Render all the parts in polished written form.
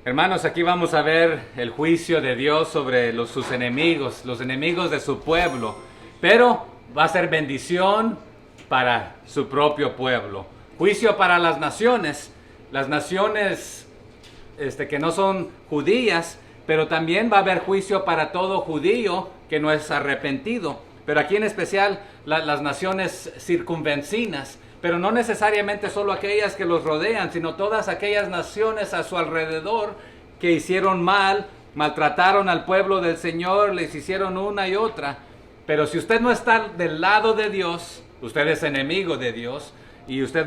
Hermanos, aquí vamos a ver el juicio de Dios sobre sus enemigos, los enemigos de su pueblo. Pero va a ser bendición para su propio pueblo. Juicio para las naciones que no son judías, pero también va a haber juicio para todo judío que no es arrepentido. Pero aquí en especial las naciones circunvecinas, pero no necesariamente solo aquellas que los rodean, sino todas aquellas naciones a su alrededor que hicieron mal, maltrataron al pueblo del Señor, les hicieron una y otra. Pero si usted no está del lado de Dios, usted es enemigo de Dios y usted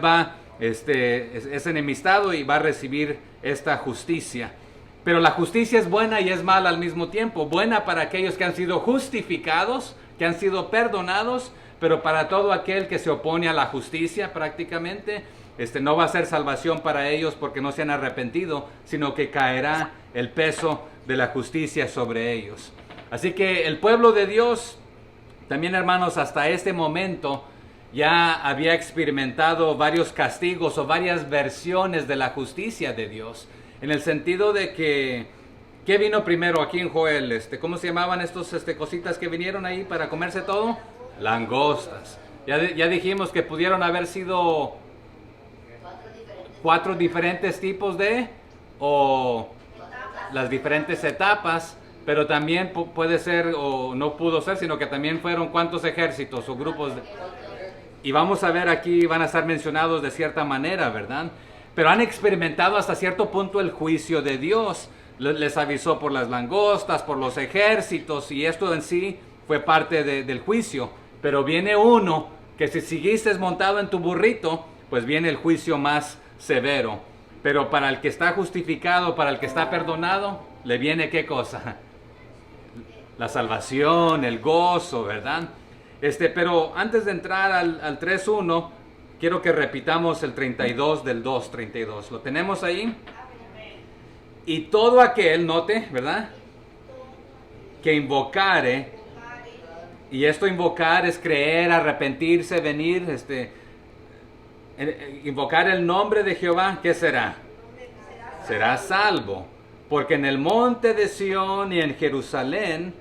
es enemistado y va a recibir esta justicia. Pero la justicia es buena y es mala al mismo tiempo. Buena para aquellos que han sido justificados, que han sido perdonados, pero para todo aquel que se opone a la justicia prácticamente, no va a ser salvación para ellos porque no se han arrepentido, sino que caerá el peso de la justicia sobre ellos. Así que el pueblo de Dios, también hermanos, hasta este momento ya había experimentado varios castigos o varias versiones de la justicia de Dios. En el sentido de que, ¿qué vino primero aquí en Joel? ¿Cómo se llamaban estos cositas que vinieron ahí para comerse todo? Langostas. Ya dijimos que pudieron haber sido cuatro diferentes tipos o las diferentes etapas, pero también puede ser, o no pudo ser, sino que también fueron cuántos ejércitos o grupos. Y vamos a ver aquí, van a estar mencionados de cierta manera, ¿verdad? Pero han experimentado hasta cierto punto el juicio de Dios. Les avisó por las langostas, por los ejércitos, y esto en sí fue parte del juicio. Pero viene uno que si seguiste montado en tu burrito, pues viene el juicio más severo. Pero para el que está justificado, para el que está perdonado, le viene ¿qué cosa? La salvación, el gozo, ¿verdad? Pero antes de entrar al 3.1, quiero que repitamos el 32 del 2.32. ¿Lo tenemos ahí? Y todo aquel, note, ¿verdad? Que invocare, y esto invocar es creer, arrepentirse, venir, invocar el nombre de Jehová, ¿qué será? Será salvo, porque en el monte de Sión y en Jerusalén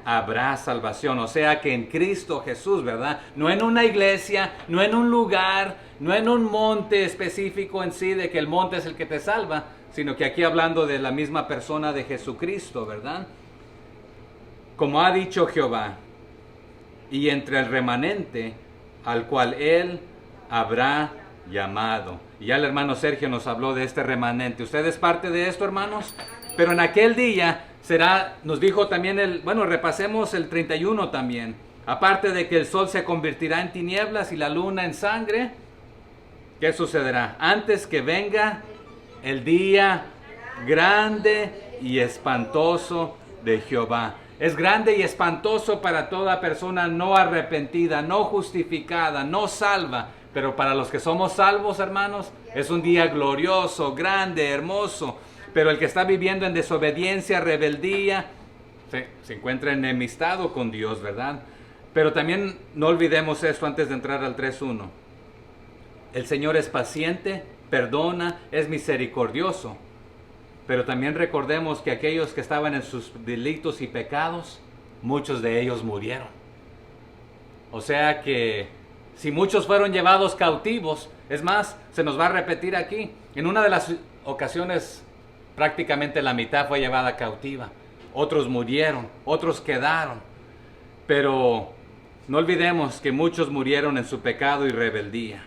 habrá salvación. O sea que en Cristo Jesús, ¿verdad? No en una iglesia, no en un lugar, no en un monte específico en sí, de que el monte es el que te salva, sino que aquí hablando de la misma persona de Jesucristo, ¿verdad? Como ha dicho Jehová, y entre el remanente al cual Él habrá llamado. Y ya el hermano Sergio nos habló de este remanente. ¿Usted es parte de esto, hermanos? Pero en aquel día será, nos dijo también repasemos el 31 también. Aparte de que el sol se convertirá en tinieblas y la luna en sangre, ¿qué sucederá? Antes que venga el día grande y espantoso de Jehová. Es grande y espantoso para toda persona no arrepentida, no justificada, no salva. Pero para los que somos salvos, hermanos, es un día glorioso, grande, hermoso. Pero el que está viviendo en desobediencia, rebeldía, se encuentra enemistado con Dios, ¿verdad? Pero también no olvidemos esto antes de entrar al 3.1. El Señor es paciente, perdona, es misericordioso. Pero también recordemos que aquellos que estaban en sus delitos y pecados, muchos de ellos murieron. O sea que si muchos fueron llevados cautivos, es más, se nos va a repetir aquí. En una de las ocasiones, prácticamente la mitad fue llevada cautiva. Otros murieron, otros quedaron. Pero no olvidemos que muchos murieron en su pecado y rebeldía.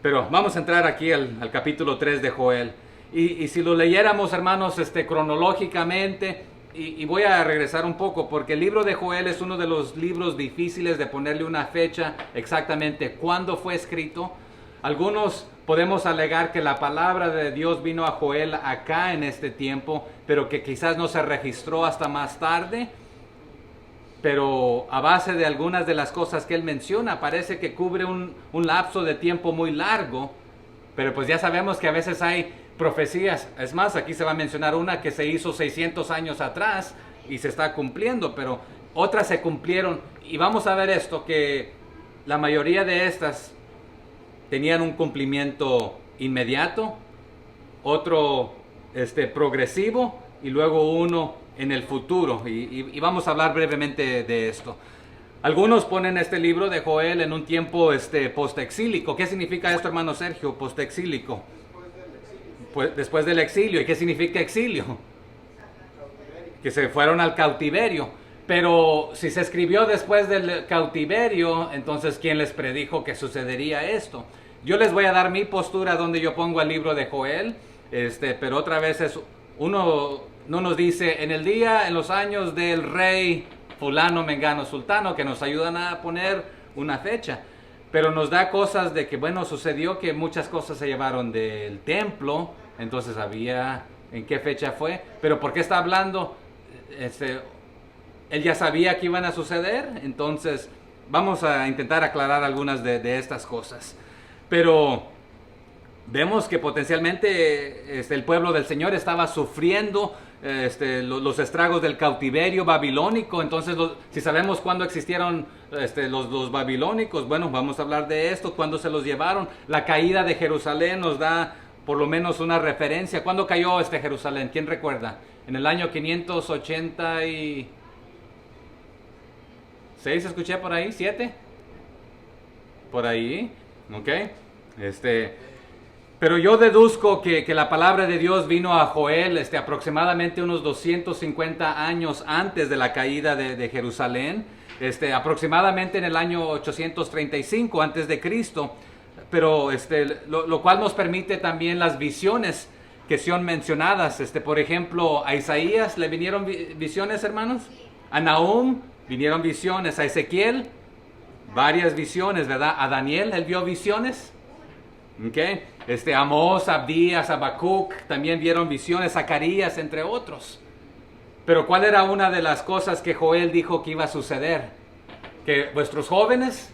Pero vamos a entrar aquí al capítulo 3 de Joel. Y si lo leyéramos, hermanos, cronológicamente, y voy a regresar un poco, porque el libro de Joel es uno de los libros difíciles de ponerle una fecha exactamente cuándo fue escrito. Algunos podemos alegar que la palabra de Dios vino a Joel acá en este tiempo, pero que quizás no se registró hasta más tarde. Pero a base de algunas de las cosas que él menciona, parece que cubre un lapso de tiempo muy largo. Pero pues ya sabemos que a veces hay profecías. Es más, aquí se va a mencionar una que se hizo 600 años atrás y se está cumpliendo, pero otras se cumplieron. Y vamos a ver esto, que la mayoría de estas tenían un cumplimiento inmediato, otro progresivo y luego uno en el futuro. Y vamos a hablar brevemente de esto. Algunos ponen este libro de Joel en un tiempo postexílico. ¿Qué significa esto, hermano Sergio? Postexílico. Pues después del exilio. ¿Y qué significa exilio? Que se fueron al cautiverio. Pero si se escribió después del cautiverio, entonces ¿quién les predijo que sucedería esto? Yo les voy a dar mi postura donde yo pongo el libro de Joel, pero otra vez uno no nos dice en el día, en los años del rey fulano, mengano, sultano, que nos ayudan a poner una fecha. Pero nos da cosas de que, bueno, sucedió que muchas cosas se llevaron del templo, entonces había en qué fecha fue. Pero ¿por qué está hablando? Él ya sabía que iban a suceder, entonces vamos a intentar aclarar algunas de estas cosas. Pero vemos que potencialmente el pueblo del Señor estaba sufriendo los estragos del cautiverio babilónico. Entonces, si sabemos cuándo existieron los babilónicos, bueno, vamos a hablar de esto, cuándo se los llevaron. La caída de Jerusalén nos da por lo menos una referencia. ¿Cuándo cayó Jerusalén? ¿Quién recuerda? En el año 586, escuché por ahí, 7, por ahí, ok. Pero yo deduzco que la palabra de Dios vino a Joel aproximadamente unos 250 años antes de la caída de Jerusalén, aproximadamente en el año 835 antes de Cristo. Pero lo cual nos permite también las visiones que son mencionadas. Por ejemplo, a Isaías le vinieron visiones, hermanos. A Nahum vinieron visiones. A Ezequiel, varias visiones, ¿verdad? A Daniel, él vio visiones. Okay. Amós, Abdías, Habacuc también vieron visiones, Zacarías, entre otros. Pero ¿cuál era una de las cosas que Joel dijo que iba a suceder? Que vuestros jóvenes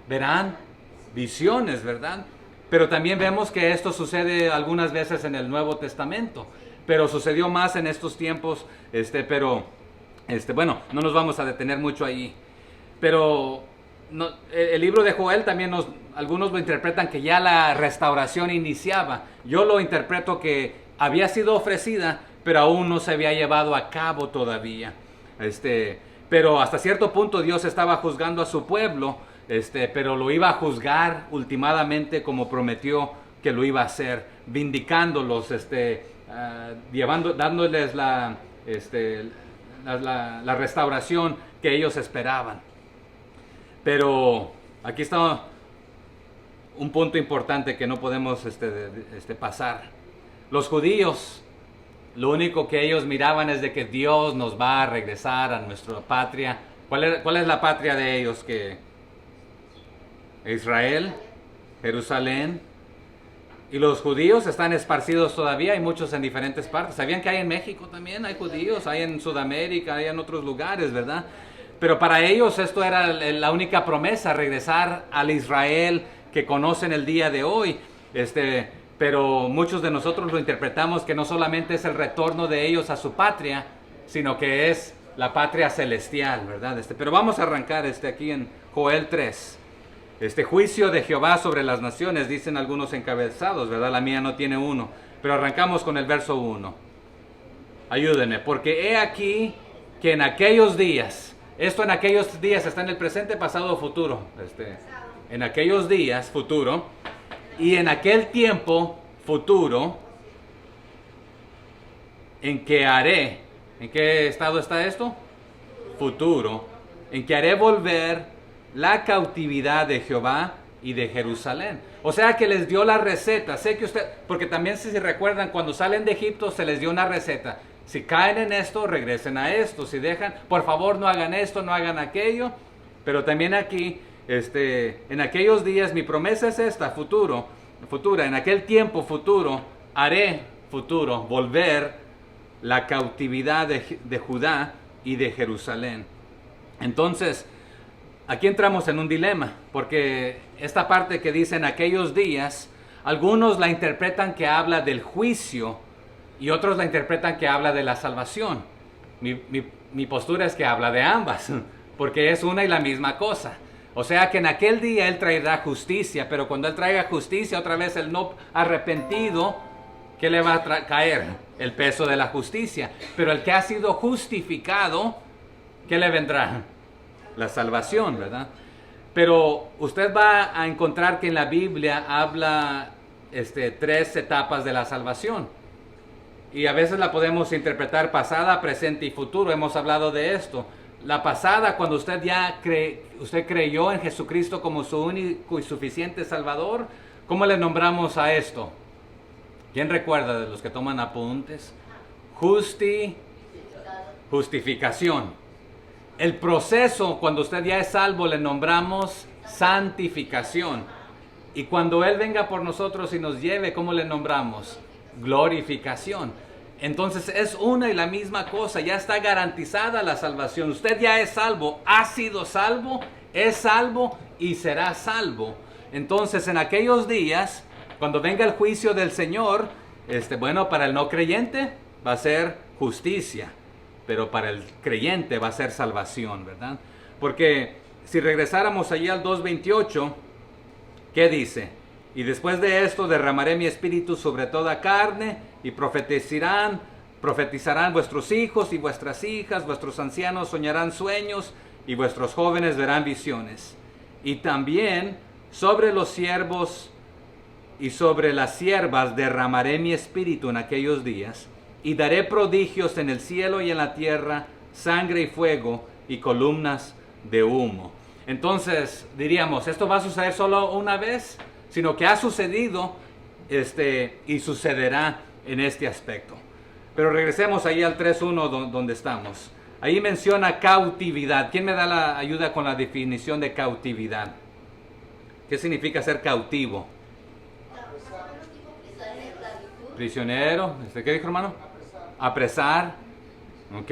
verán visiones, ¿verdad? Pero también vemos que esto sucede algunas veces en el Nuevo Testamento, pero sucedió más en estos tiempos, bueno, no nos vamos a detener mucho ahí. Pero no, el libro de Joel también algunos lo interpretan que ya la restauración iniciaba. Yo lo interpreto que había sido ofrecida, pero aún no se había llevado a cabo todavía. Pero hasta cierto punto Dios estaba juzgando a su pueblo, pero lo iba a juzgar ultimadamente como prometió que lo iba a hacer, vindicándolos, dándoles la restauración que ellos esperaban. Pero aquí está un punto importante que no podemos pasar. Los judíos, lo único que ellos miraban es de que Dios nos va a regresar a nuestra patria. ¿Cuál es la patria de ellos? Israel, Jerusalén. Y los judíos están esparcidos todavía, hay muchos en diferentes partes. ¿Sabían que hay en México también? Hay judíos, hay en Sudamérica, hay en otros lugares, ¿verdad? Pero para ellos esto era la única promesa, regresar al Israel que conocen el día de hoy. Pero muchos de nosotros lo interpretamos que no solamente es el retorno de ellos a su patria, sino que es la patria celestial, ¿verdad? Pero vamos a arrancar aquí en Joel 3. Juicio de Jehová sobre las naciones, dicen algunos encabezados, ¿verdad? La mía no tiene uno. Pero arrancamos con el verso 1. Ayúdenme, porque he aquí que en aquellos días... Esto en aquellos días está en el presente, pasado o futuro. En aquellos días, futuro. Y en aquel tiempo, futuro. En que haré. ¿En qué estado está esto? Futuro. En que haré volver la cautividad de Jehová y de Jerusalén. O sea que les dio la receta. Sé que porque también si se recuerdan, cuando salen de Egipto se les dio una receta. Si caen en esto, regresen a esto. Si dejan, por favor no hagan esto, no hagan aquello. Pero también aquí, en aquellos días, mi promesa es esta, futura. En aquel tiempo futuro, haré futuro, volver la cautividad de Judá y de Jerusalén. Entonces, aquí entramos en un dilema, porque esta parte que dice en aquellos días, algunos la interpretan que habla del juicio, y otros la interpretan que habla de la salvación. Mi postura es que habla de ambas, porque es una y la misma cosa. O sea que en aquel día Él traerá justicia, pero cuando Él traiga justicia, otra vez el no arrepentido ¿qué le va a caer? El peso de la justicia. Pero el que ha sido justificado, ¿qué le vendrá? La salvación, ¿verdad? Pero usted va a encontrar que en la Biblia habla tres etapas de la salvación. Y a veces la podemos interpretar pasada, presente y futuro. Hemos hablado de esto. La pasada, cuando usted usted creyó en Jesucristo como su único y suficiente Salvador, ¿cómo le nombramos a esto? ¿Quién recuerda de los que toman apuntes? Justificación. El proceso, cuando usted ya es salvo, le nombramos santificación. Y cuando Él venga por nosotros y nos lleve, ¿cómo le nombramos? Glorificación. Entonces es una y la misma cosa, ya está garantizada la salvación. Usted ya es salvo, ha sido salvo, es salvo y será salvo. Entonces en aquellos días, cuando venga el juicio del Señor, bueno, para el no creyente va a ser justicia, pero para el creyente va a ser salvación, ¿verdad? Porque si regresáramos allí al 2:28, ¿qué dice? Y después de esto derramaré mi espíritu sobre toda carne y profetizarán vuestros hijos y vuestras hijas, vuestros ancianos soñarán sueños y vuestros jóvenes verán visiones. Y también sobre los siervos y sobre las siervas derramaré mi espíritu en aquellos días. Y daré prodigios en el cielo y en la tierra, sangre y fuego y columnas de humo. Entonces diríamos, ¿esto va a suceder solo una vez? Sino que ha sucedido y sucederá en este aspecto. Pero regresemos ahí al 3.1 donde estamos. Ahí menciona cautividad. ¿Quién me da la ayuda con la definición de cautividad? ¿Qué significa ser cautivo? Prisionero. ¿Qué dijo, hermano? Apresar. ¿Ok?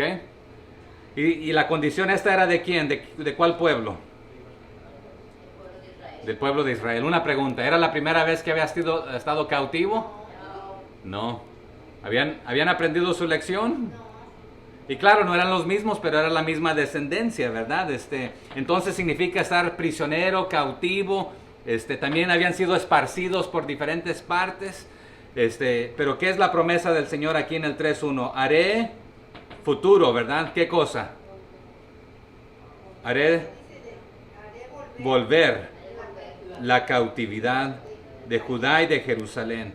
Y la condición esta era ¿de quién? ¿De cuál pueblo? Del pueblo de Israel. Una pregunta, ¿era la primera vez que había estado cautivo? No. ¿Habían aprendido su lección? Y claro, no eran los mismos, pero era la misma descendencia, ¿verdad? Entonces significa estar prisionero, cautivo. También habían sido esparcidos por diferentes partes. Pero ¿qué es la promesa del Señor aquí en el 3.1? Haré futuro, ¿verdad? ¿Qué cosa? Haré volver la cautividad de Judá y de Jerusalén.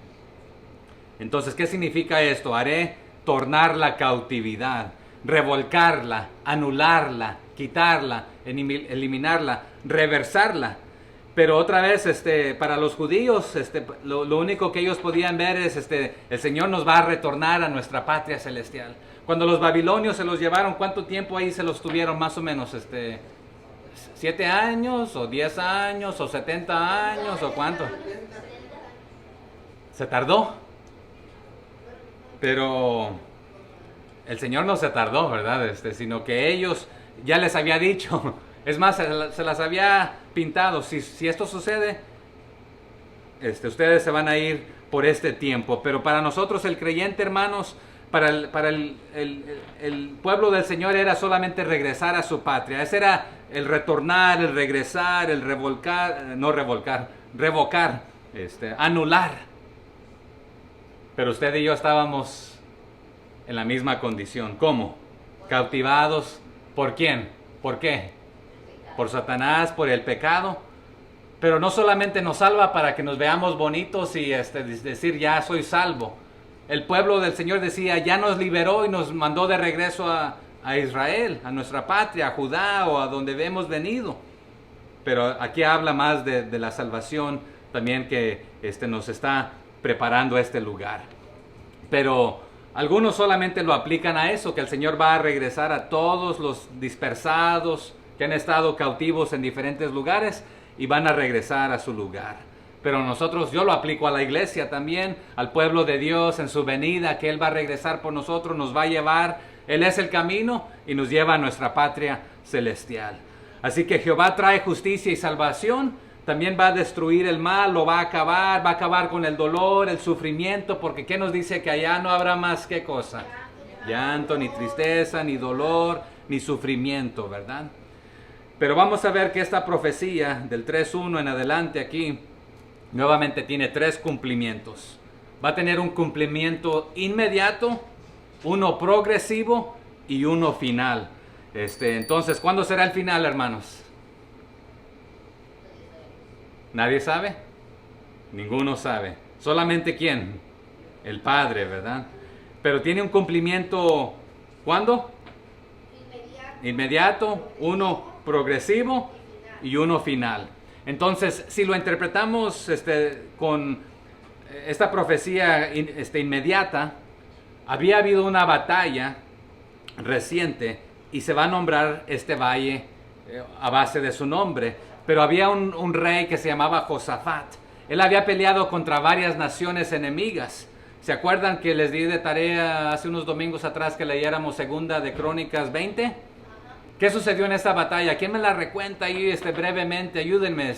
Entonces, ¿qué significa esto? Haré tornar la cautividad, revolcarla, anularla, quitarla, eliminarla, reversarla. Pero otra vez, para los judíos, lo único que ellos podían ver es, el Señor nos va a retornar a nuestra patria celestial. Cuando los babilonios se los llevaron, ¿cuánto tiempo ahí se los tuvieron más o menos? 7 años, o 10 años, o 70 años, o cuánto. Se tardó. Pero el Señor no se tardó, ¿verdad? Sino que ellos ya les había dicho. Es más, se las había pintado. Si esto sucede, ustedes se van a ir por este tiempo. Pero para nosotros, el creyente, hermanos, para el pueblo del Señor era solamente regresar a su patria. Ese era el retornar, el regresar, el revocar, anular. Pero usted y yo estábamos en la misma condición. ¿Cómo? Cautivados. ¿Por quién? ¿Por qué? Por Satanás, por el pecado. Pero no solamente nos salva para que nos veamos bonitos y decir ya soy salvo. El pueblo del Señor decía ya nos liberó y nos mandó de regreso a Israel, a nuestra patria, a Judá o a donde hemos venido. Pero aquí habla más de la salvación también que nos está preparando este lugar. Pero algunos solamente lo aplican a eso, que el Señor va a regresar a todos los dispersados que han estado cautivos en diferentes lugares y van a regresar a su lugar. Pero nosotros, yo lo aplico a la iglesia también, al pueblo de Dios en su venida, que Él va a regresar por nosotros, nos va a llevar, Él es el camino y nos lleva a nuestra patria celestial. Así que Jehová trae justicia y salvación, también va a destruir el mal, lo va a acabar con el dolor, el sufrimiento, porque ¿qué nos dice? Que allá no habrá más, ¿qué cosa? Llanto, ni tristeza, ni dolor, ni sufrimiento, ¿verdad? Pero vamos a ver que esta profecía del 3.1 en adelante aquí, nuevamente tiene 3 cumplimientos. va a tener un cumplimiento inmediato, uno progresivo y uno final. Entonces, ¿cuándo será el final, hermanos? ¿Nadie sabe? Ninguno sabe. ¿Solamente quién? El Padre, ¿verdad? Pero tiene un cumplimiento, ¿cuándo? Inmediato, uno progresivo y uno final. Entonces, si lo interpretamos con esta profecía inmediata, había habido una batalla reciente y se va a nombrar este valle a base de su nombre. Pero había un rey que se llamaba Josafat. Él había peleado contra varias naciones enemigas. ¿Se acuerdan que les di de tarea hace unos domingos atrás que leyéramos segunda de Crónicas 20? ¿Qué sucedió en esta batalla? ¿Quién me la recuenta ahí brevemente? Ayúdenme.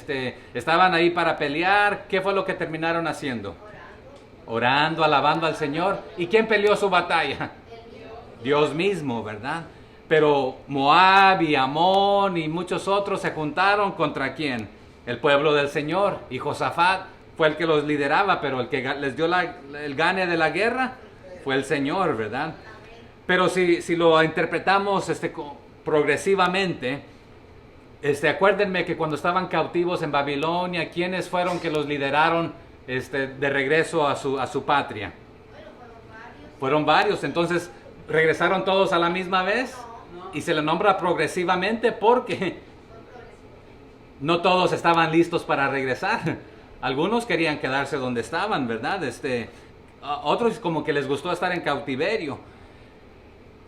Estaban ahí para pelear. ¿Qué fue lo que terminaron haciendo? Orando, alabando al Señor. ¿Y quién peleó su batalla? Dios mismo, ¿verdad? Pero Moab y Amón y muchos otros se juntaron ¿contra quién? El pueblo del Señor. Y Josafat fue el que los lideraba, pero el que les dio el gane de la guerra fue el Señor, ¿verdad? Pero si lo interpretamos progresivamente, acuérdenme que cuando estaban cautivos en Babilonia, ¿quiénes fueron que los lideraron de regreso a su patria? Fueron varios. Entonces, ¿regresaron todos a la misma vez? Y se le nombra progresivamente porque no todos estaban listos para regresar. Algunos querían quedarse donde estaban, ¿verdad? Otros como que les gustó estar en cautiverio.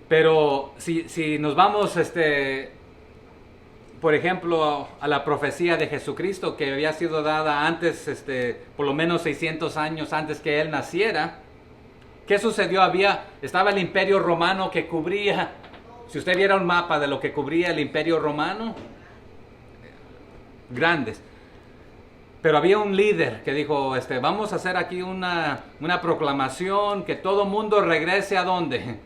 Pero si nos vamos, por ejemplo, a la profecía de Jesucristo que había sido dada antes, por lo menos 600 años antes que Él naciera, ¿qué sucedió? Estaba el Imperio Romano que cubría. Si usted viera un mapa de lo que cubría el Imperio Romano, grandes. Pero había un líder que dijo, vamos a hacer aquí una proclamación que todo mundo regrese ¿a dónde?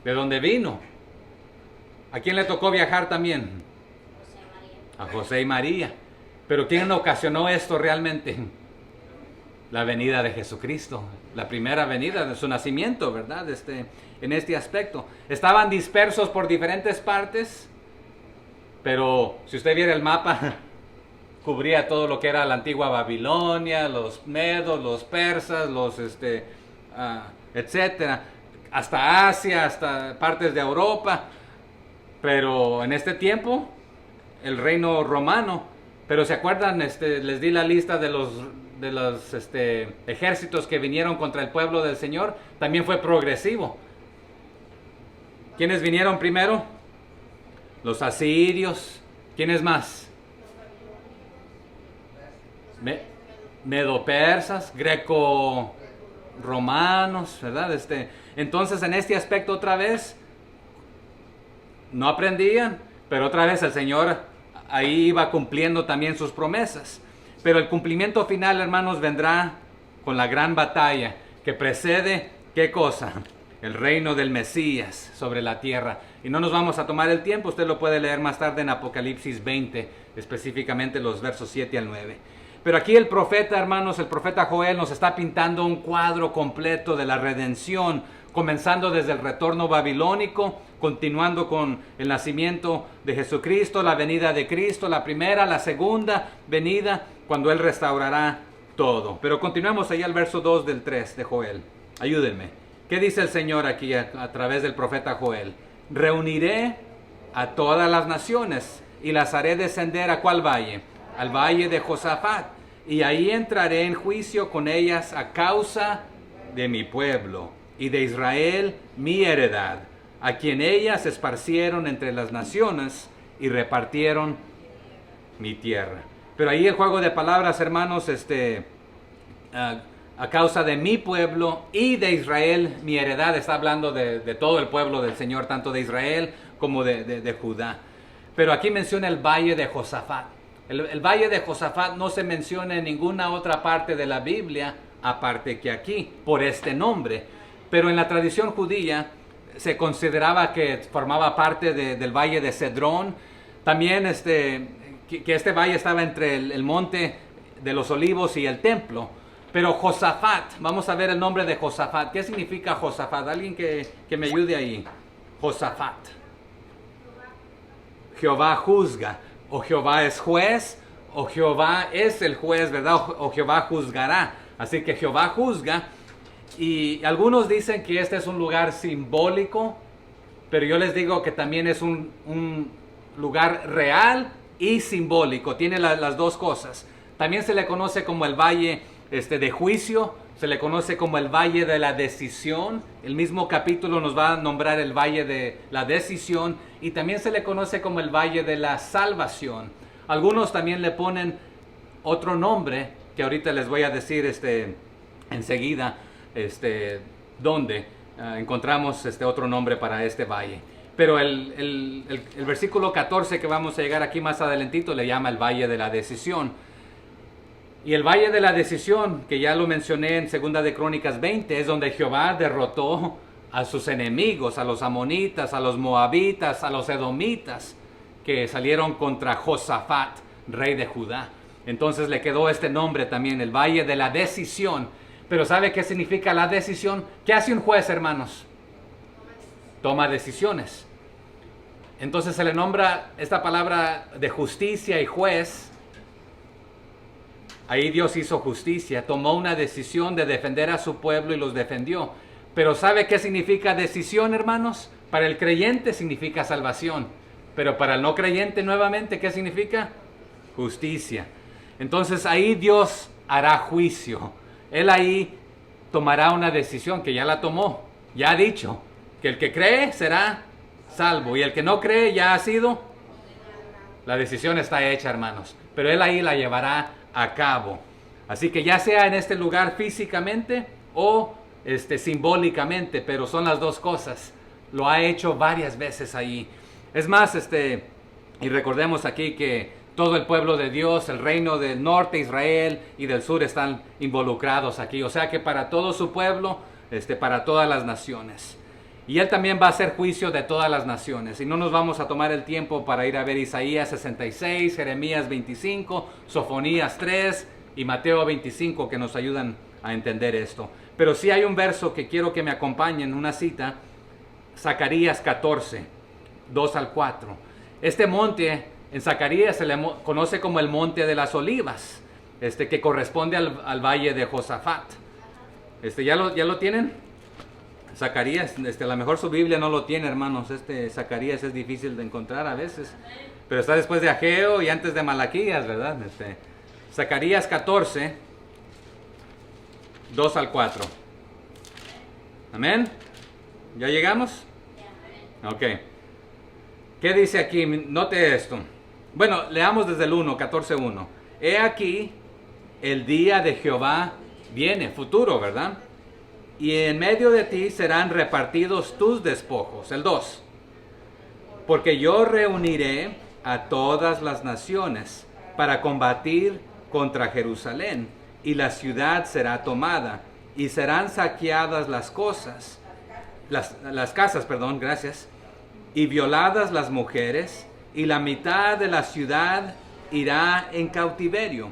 De donde vino. ¿A quién le tocó viajar también? A José y María. Pero ¿quién ocasionó esto realmente? La venida de Jesucristo, la primera venida de su nacimiento, ¿verdad? En este aspecto. Estaban dispersos por diferentes partes, pero si usted viera el mapa, cubría todo lo que era la antigua Babilonia, los medos, los persas, etcétera, hasta Asia, hasta partes de Europa. Pero en este tiempo, el reino romano, pero ¿se acuerdan? Les di la lista de los ejércitos que vinieron contra el pueblo del Señor. También fue progresivo. ¿Quiénes vinieron primero? Los asirios. ¿Quiénes más? Medo-persas, greco-romanos, ¿verdad? Entonces, en este aspecto otra vez, no aprendían, pero otra vez el Señor ahí iba cumpliendo también sus promesas. Pero el cumplimiento final, hermanos, vendrá con la gran batalla que precede, ¿qué cosa? El reino del Mesías sobre la tierra. Y no nos vamos a tomar el tiempo, usted lo puede leer más tarde en Apocalipsis 20, específicamente los versos 7 al 9. Pero aquí el profeta, hermanos, el profeta Joel nos está pintando un cuadro completo de la redención, comenzando desde el retorno babilónico, continuando con el nacimiento de Jesucristo, la venida de Cristo, la primera, la segunda venida, cuando Él restaurará todo. Pero continuamos ahí al verso 2 del 3 de Joel. Ayúdenme. ¿Qué dice el Señor aquí a través del profeta Joel? Reuniré a todas las naciones y las haré descender ¿a cuál valle? Al valle de Josafat. Y ahí entraré en juicio con ellas a causa de mi pueblo y de Israel mi heredad, a quien ellas esparcieron entre las naciones y repartieron mi tierra. Pero ahí el juego de palabras, hermanos, a causa de mi pueblo y de Israel mi heredad, está hablando de todo el pueblo del Señor, tanto de Israel como de Judá. Pero aquí menciona el valle de Josafat. El valle de Josafat no se menciona en ninguna otra parte de la Biblia, aparte que aquí, por este nombre. Pero en la tradición judía se consideraba que formaba parte del valle de Cedrón. También que este valle estaba entre el monte de los olivos y el templo. Pero Josafat, vamos a ver el nombre de Josafat. ¿Qué significa Josafat? Alguien que me ayude ahí. Josafat. Jehová juzga. O Jehová es juez, o Jehová es el juez, ¿verdad? O Jehová juzgará. Así que Jehová juzga. Y algunos dicen que este es un lugar simbólico, pero yo les digo que también es un lugar real y simbólico. Tiene las dos cosas. También se le conoce como el valle de juicio, se le conoce como el valle de la decisión. El mismo capítulo nos va a nombrar el valle de la decisión, y también se le conoce como el valle de la salvación. Algunos también le ponen otro nombre que ahorita les voy a decir enseguida dónde encontramos otro nombre para este valle. Pero el versículo 14 que vamos a llegar aquí más adelantito le llama el valle de la decisión. Y el valle de la decisión, que ya lo mencioné en 2 de Crónicas 20, es donde Jehová derrotó a sus enemigos, a los amonitas, a los moabitas, a los edomitas, que salieron contra Josafat, rey de Judá. Entonces le quedó este nombre también, el valle de la decisión. Pero ¿sabe qué significa la decisión? ¿Qué hace un juez, hermanos? Toma decisiones. Entonces se le nombra esta palabra de justicia y juez. Ahí Dios hizo justicia, tomó una decisión de defender a su pueblo y los defendió. Pero ¿sabe qué significa decisión, hermanos? Para el creyente significa salvación. Pero para el no creyente, nuevamente, ¿qué significa? Justicia. Entonces ahí Dios hará juicio. Él ahí tomará una decisión que ya la tomó. Ya ha dicho que el que cree será salvo, y el que no cree ya ha sido. La decisión está hecha, hermanos. Pero Él ahí la llevará a cabo. Así que ya sea en este lugar físicamente o simbólicamente, pero son las dos cosas. Lo ha hecho varias veces ahí. Es más, y recordemos aquí que todo el pueblo de Dios, el reino del norte, Israel, y del sur están involucrados aquí. O sea que para todo su pueblo, para todas las naciones. Y Él también va a hacer juicio de todas las naciones. Y no nos vamos a tomar el tiempo para ir a ver Isaías 66, Jeremías 25, Sofonías 3 y Mateo 25, que nos ayudan a entender esto. Pero sí hay un verso que quiero que me acompañen, una cita, Zacarías 14, 2 al 4. Este monte en Zacarías se le conoce como el Monte de las Olivas, que corresponde al valle de Josafat. ¿Ya lo tienen? Zacarías, a lo mejor su Biblia no lo tiene, hermanos. Zacarías es difícil de encontrar a veces, pero está después de Ageo y antes de Malaquías, ¿verdad? Zacarías 14, 2 al 4. Amén. ¿Ya llegamos? Ok. ¿Qué dice aquí? Note esto. Bueno, leamos desde el 1, 14:1. He aquí, el día de Jehová viene, futuro, ¿verdad? Y en medio de ti serán repartidos tus despojos. El 2. Porque yo reuniré a todas las naciones para combatir contra Jerusalén, y la ciudad será tomada, y serán saqueadas las casas, gracias, y violadas las mujeres, y la mitad de la ciudad irá en cautiverio,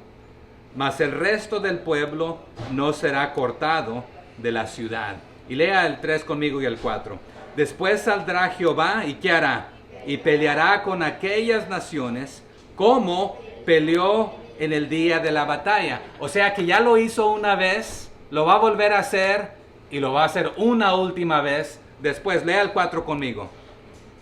mas el resto del pueblo no será cortado de la ciudad. Y lea el 3 conmigo y el 4. Después saldrá Jehová, ¿y qué hará? Y peleará con aquellas naciones como peleó en el día de la batalla. O sea que ya lo hizo una vez, lo va a volver a hacer y lo va a hacer una última vez. Después, lea el 4 conmigo.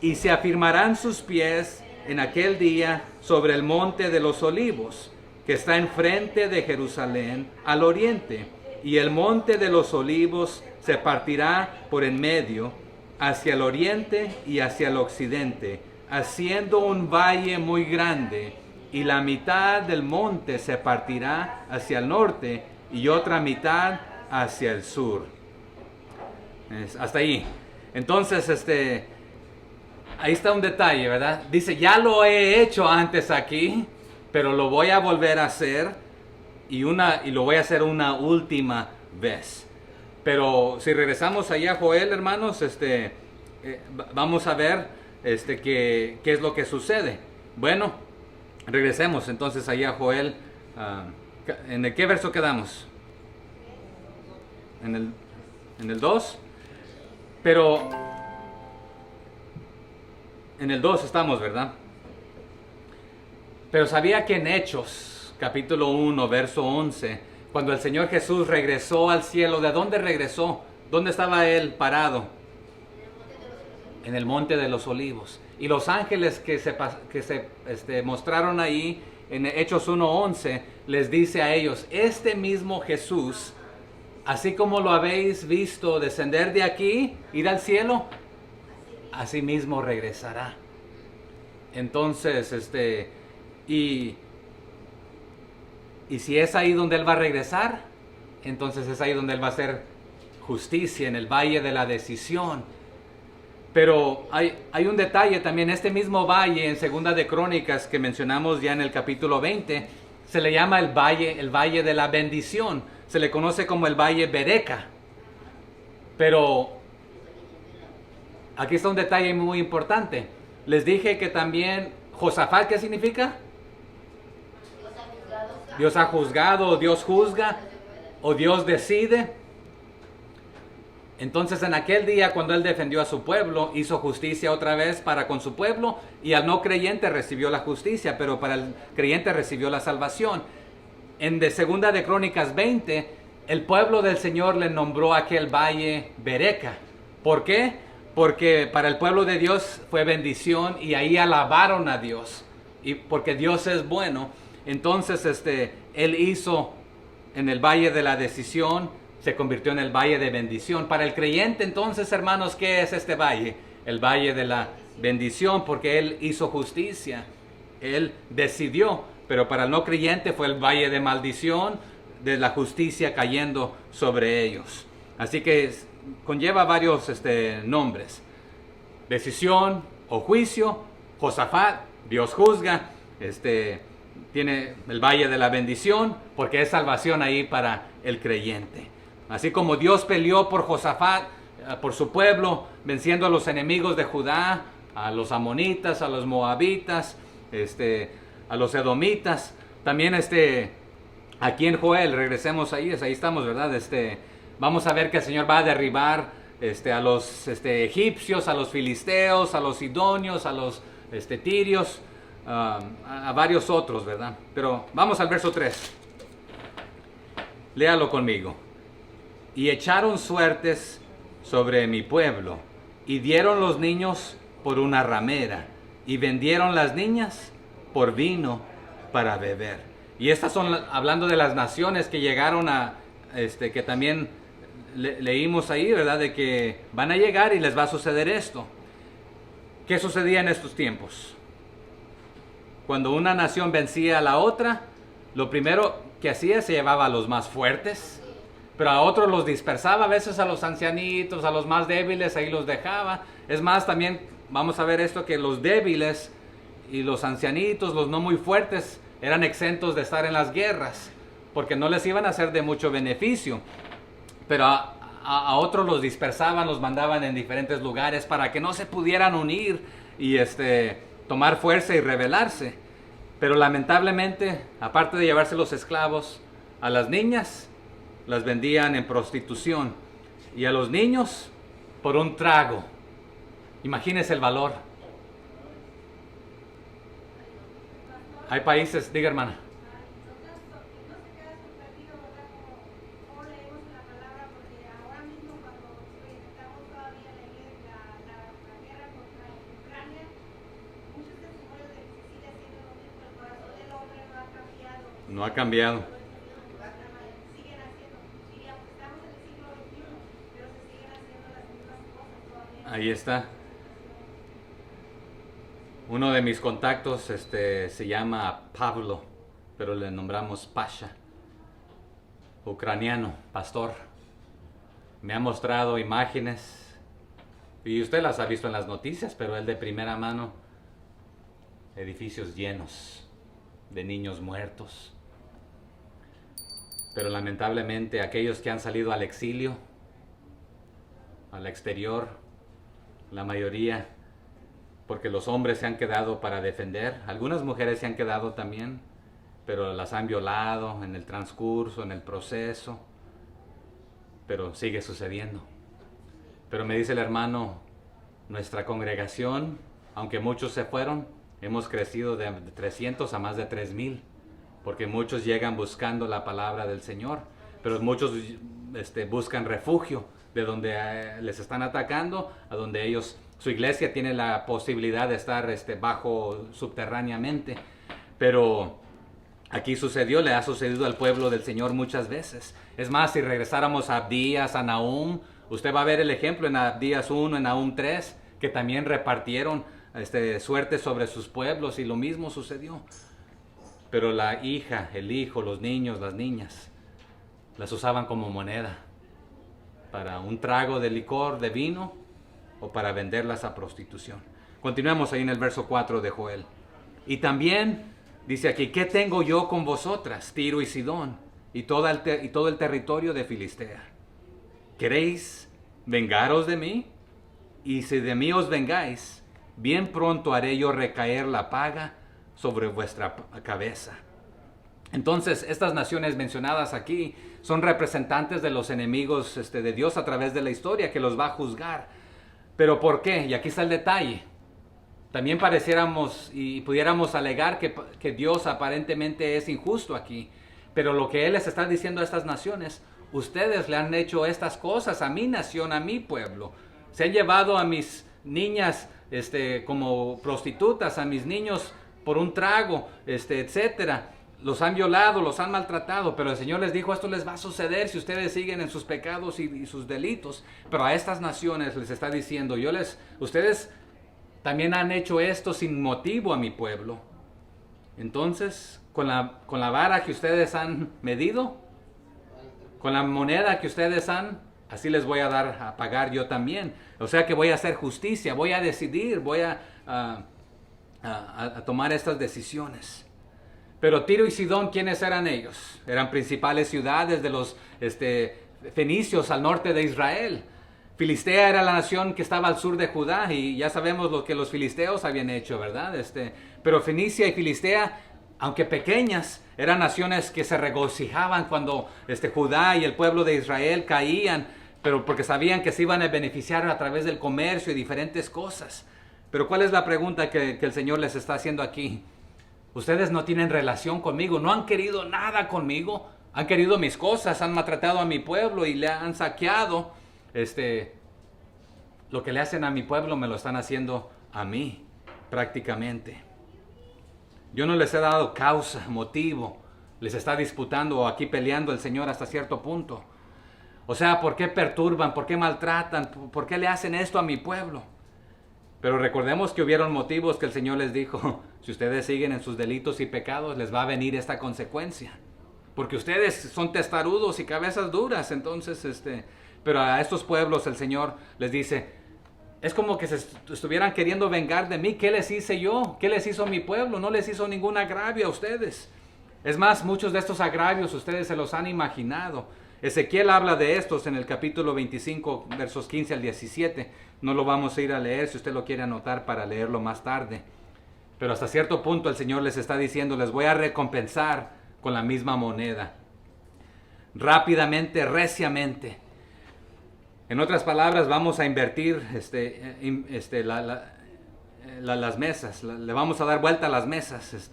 Y se afirmarán sus pies en aquel día sobre el monte de los olivos, que está enfrente de Jerusalén al oriente. Y el monte de los olivos se partirá por en medio, hacia el oriente y hacia el occidente, haciendo un valle muy grande, y la mitad del monte se partirá hacia el norte y otra mitad hacia el sur. Hasta ahí. Entonces, ahí está un detalle, ¿verdad? Dice, ya lo he hecho antes aquí, pero lo voy a volver a hacer. Y lo voy a hacer una última vez. Pero si regresamos allá a Joel, hermanos, vamos a ver qué es lo que sucede. Bueno, regresemos entonces allá a Joel. ¿En qué verso quedamos? en el 2. Pero en el 2 estamos, ¿verdad? Pero sabía que en Hechos, capítulo 1, verso 11, cuando el Señor Jesús regresó al cielo, ¿de dónde regresó? ¿Dónde estaba Él parado? En el Monte de los Olivos. Y los ángeles que se mostraron ahí, en Hechos 1:11, les dice a ellos, este mismo Jesús, así como lo habéis visto descender de aquí, ir al cielo, así mismo regresará. Entonces, y si es ahí donde Él va a regresar, entonces es ahí donde Él va a hacer justicia, en el valle de la decisión. Pero hay un detalle también, este mismo valle en Segunda de Crónicas que mencionamos ya en el capítulo 20, se le llama el valle de la bendición, se le conoce como el valle Bereca. Pero aquí está un detalle muy importante. Les dije que también Josafat, ¿qué significa? Dios ha juzgado, o Dios juzga, o Dios decide. Entonces en aquel día cuando él defendió a su pueblo, hizo justicia otra vez para con su pueblo, y al no creyente recibió la justicia, pero para el creyente recibió la salvación. En Segunda de Crónicas 20, el pueblo del Señor le nombró aquel valle Bereca. ¿Por qué? Porque para el pueblo de Dios fue bendición y ahí alabaron a Dios. Y porque Dios es bueno, entonces él hizo en el valle de la decisión, se convirtió en el valle de bendición. Para el creyente entonces, hermanos, ¿qué es este valle? El valle de la bendición, porque él hizo justicia, él decidió. Pero para el no creyente fue el valle de maldición, de la justicia cayendo sobre ellos. Así que conlleva varios nombres. Decisión o juicio. Josafat, Dios juzga. Tiene el valle de la bendición, porque es salvación ahí para el creyente. Así como Dios peleó por Josafat, por su pueblo, venciendo a los enemigos de Judá, a los amonitas, a los moabitas, a los edomitas. También aquí en Joel, regresemos ahí estamos, ¿verdad? Vamos a ver que el Señor va a derribar a los egipcios, a los filisteos, a los sidonios, a los tirios, a varios otros, ¿verdad? Pero vamos al verso 3. Léalo conmigo. Y echaron suertes sobre mi pueblo, y dieron los niños por una ramera, y vendieron las niñas por vino para beber. Y estas son hablando de las naciones que llegaron que también leímos ahí, ¿verdad? De que van a llegar y les va a suceder esto. ¿Qué sucedía en estos tiempos? Cuando una nación vencía a la otra, lo primero que hacía, se llevaba a los más fuertes, pero a otros los dispersaba, a veces a los ancianitos, a los más débiles, ahí los dejaba. Es más, también vamos a ver esto, que los débiles y los ancianitos, los no muy fuertes, eran exentos de estar en las guerras, porque no les iban a hacer de mucho beneficio. Pero a otros los dispersaban, los mandaban en diferentes lugares para que no se pudieran unir y tomar fuerza y rebelarse. Pero lamentablemente, aparte de llevarse los esclavos, a las niñas las vendían en prostitución, y a los niños por un trago. Imagínense el valor. Hay países, diga hermana. No ha cambiado. Ahí está. Uno de mis contactos se llama Pablo, pero le nombramos Pasha, ucraniano, pastor. Me ha mostrado imágenes, y usted las ha visto en las noticias, pero él de primera mano, edificios llenos de niños muertos. Pero lamentablemente aquellos que han salido al exilio, al exterior, la mayoría, porque los hombres se han quedado para defender, algunas mujeres se han quedado también, pero las han violado en el transcurso, en el proceso. pero sigue sucediendo. Pero me dice el hermano, nuestra congregación, aunque muchos se fueron, hemos crecido de 300 a más de 3,000, porque muchos llegan buscando la palabra del Señor, pero muchos buscan refugio de donde les están atacando, a donde ellos, su iglesia tiene la posibilidad de estar bajo subterráneamente. Pero aquí sucedió, le ha sucedido al pueblo del Señor muchas veces. Es más, si regresáramos a Abdías, a Nahum, usted va a ver el ejemplo en Abdías 1, en Nahum 3, que también repartieron suerte sobre sus pueblos y lo mismo sucedió. Pero la hija, el hijo, los niños, las niñas, las usaban como moneda para un trago de licor, de vino, o para venderlas a prostitución. Continuemos ahí en el verso 4 de Joel. Y también dice aquí, ¿qué tengo yo con vosotras, Tiro y Sidón, y todo el territorio de Filistea? ¿Queréis vengaros de mí? Y si de mí os vengáis, bien pronto haré yo recaer la paga sobre vuestra cabeza. Entonces, estas naciones mencionadas aquí son representantes de los enemigos de Dios a través de la historia, que los va a juzgar. ¿Pero por qué? Y aquí está el detalle. También pareciéramos y pudiéramos alegar que Dios aparentemente es injusto aquí. Pero lo que Él les está diciendo a estas naciones, ustedes le han hecho estas cosas a mi nación, a mi pueblo. Se han llevado a mis niñas como prostitutas, a mis niños por un trago, etcétera. Los han violado, los han maltratado, pero el Señor les dijo, esto les va a suceder si ustedes siguen en sus pecados y sus delitos. Pero a estas naciones les está diciendo, ustedes también han hecho esto sin motivo a mi pueblo. Entonces, con la vara que ustedes han medido, con la moneda que ustedes así les voy a dar a pagar yo también. O sea que voy a hacer justicia, voy a decidir, voy a tomar estas decisiones. Pero Tiro y Sidón, ¿quiénes eran ellos? Eran principales ciudades de los fenicios al norte de Israel. Filistea era la nación que estaba al sur de Judá y ya sabemos lo que los filisteos habían hecho, ¿verdad? Pero Fenicia y Filistea, aunque pequeñas, eran naciones que se regocijaban cuando Judá y el pueblo de Israel caían, pero porque sabían que se iban a beneficiar a través del comercio y diferentes cosas. Pero ¿cuál es la pregunta que el Señor les está haciendo aquí? Ustedes no tienen relación conmigo, no han querido nada conmigo, han querido mis cosas, han maltratado a mi pueblo y le han saqueado. Lo que le hacen a mi pueblo me lo están haciendo a mí, prácticamente. Yo no les he dado causa, motivo, les está disputando o aquí peleando el Señor hasta cierto punto. O sea, ¿por qué perturban? ¿Por qué maltratan? ¿Por qué le hacen esto a mi pueblo? Pero recordemos que hubieron motivos que el Señor les dijo, si ustedes siguen en sus delitos y pecados, les va a venir esta consecuencia. Porque ustedes son testarudos y cabezas duras, entonces, pero a estos pueblos el Señor les dice, es como que se estuvieran queriendo vengar de mí. ¿Qué les hice yo? ¿Qué les hizo mi pueblo? No les hizo ningún agravio a ustedes. Es más, muchos de estos agravios ustedes se los han imaginado. Ezequiel habla de estos en el capítulo 25, versos 15 al 17. No lo vamos a ir a leer si usted lo quiere anotar para leerlo más tarde. Pero hasta cierto punto el Señor les está diciendo, les voy a recompensar con la misma moneda. Rápidamente, reciamente. En otras palabras, vamos a invertir las mesas. Le vamos a dar vuelta a las mesas.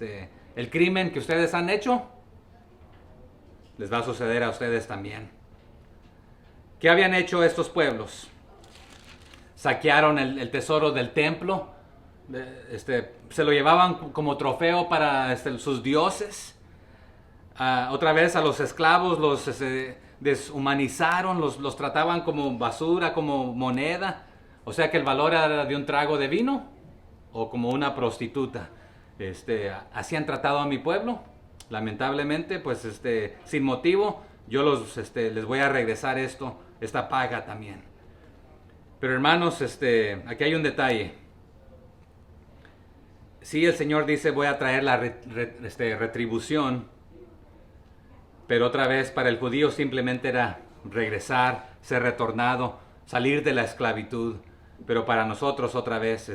El crimen que ustedes han hecho, les va a suceder a ustedes también. ¿Qué habían hecho estos pueblos? Saquearon el tesoro del templo, se lo llevaban como trofeo para sus dioses. Otra vez a los esclavos los deshumanizaron, los trataban como basura, como moneda. O sea que el valor era de un trago de vino o como una prostituta. Así han tratado a mi pueblo. Lamentablemente, pues sin motivo, yo les voy a regresar esta paga también. Pero hermanos, aquí hay un detalle. Sí, el Señor dice, voy a traer la retribución, pero otra vez para el judío simplemente era regresar, ser retornado, salir de la esclavitud. Pero para nosotros otra vez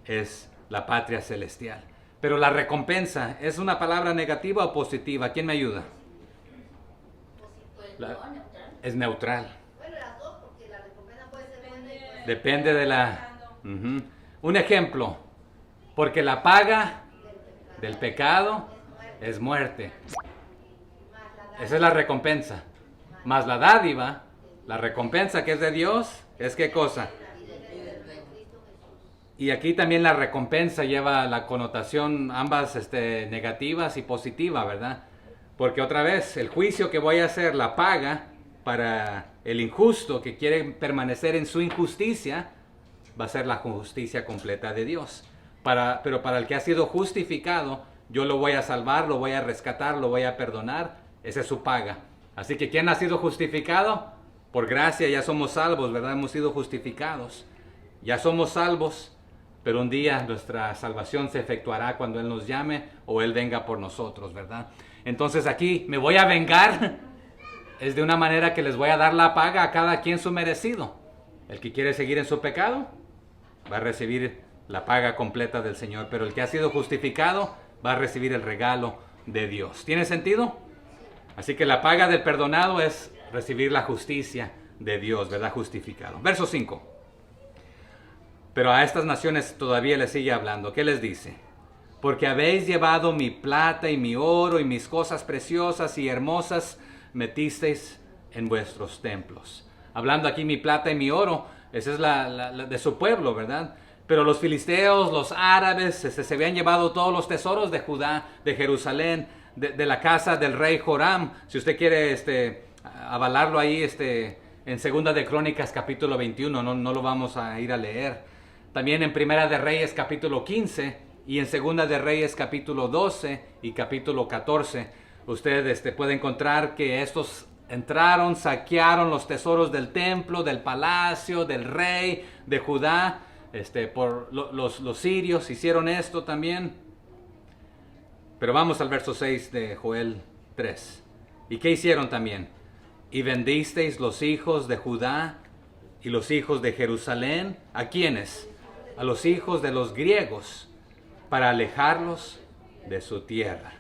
es la patria celestial. Pero la recompensa, ¿es una palabra negativa o positiva? ¿Quién me ayuda? Es neutral. Bueno, las dos, porque la recompensa puede ser buena y puede ser Depende de la... Ujú. Un ejemplo, porque la paga del pecado es muerte. Esa es la recompensa. Más la dádiva, la recompensa que es de Dios, es qué cosa. Y aquí también la recompensa lleva la connotación ambas negativas y positiva, ¿verdad? Porque otra vez, el juicio que voy a hacer, la paga para el injusto que quiere permanecer en su injusticia, va a ser la justicia completa de Dios. Pero para el que ha sido justificado, yo lo voy a salvar, lo voy a rescatar, lo voy a perdonar. Esa es su paga. Así que ¿quién ha sido justificado? Por gracia ya somos salvos, ¿verdad? Hemos sido justificados. Ya somos salvos, pero un día nuestra salvación se efectuará cuando Él nos llame o Él venga por nosotros, ¿verdad? Entonces aquí me voy a vengar. Es de una manera que les voy a dar la paga a cada quien su merecido. El que quiere seguir en su pecado va a recibir la paga completa del Señor, pero el que ha sido justificado va a recibir el regalo de Dios. ¿Tiene sentido? Así que la paga del perdonado es recibir la justicia de Dios, ¿verdad? Justificado. Verso 5. Pero a estas naciones todavía les sigue hablando. ¿Qué les dice? Porque habéis llevado mi plata y mi oro y mis cosas preciosas y hermosas metisteis en vuestros templos. Hablando aquí mi plata y mi oro, esa es la de su pueblo, ¿verdad? Pero los filisteos, los árabes, se habían llevado todos los tesoros de Judá, de Jerusalén, de la casa del rey Joram. Si usted quiere avalarlo ahí en Segunda de Crónicas capítulo 21, no lo vamos a ir a leer. También en Primera de Reyes capítulo 15 y en Segunda de Reyes capítulo 12 y capítulo 14. Usted puede encontrar que estos entraron, saquearon los tesoros del templo, del palacio, del rey de Judá. Por los sirios hicieron esto también. Pero vamos al verso 6 de Joel 3. ¿Y qué hicieron también? Y vendisteis los hijos de Judá y los hijos de Jerusalén. ¿A quiénes? A los hijos de los griegos, para alejarlos de su tierra.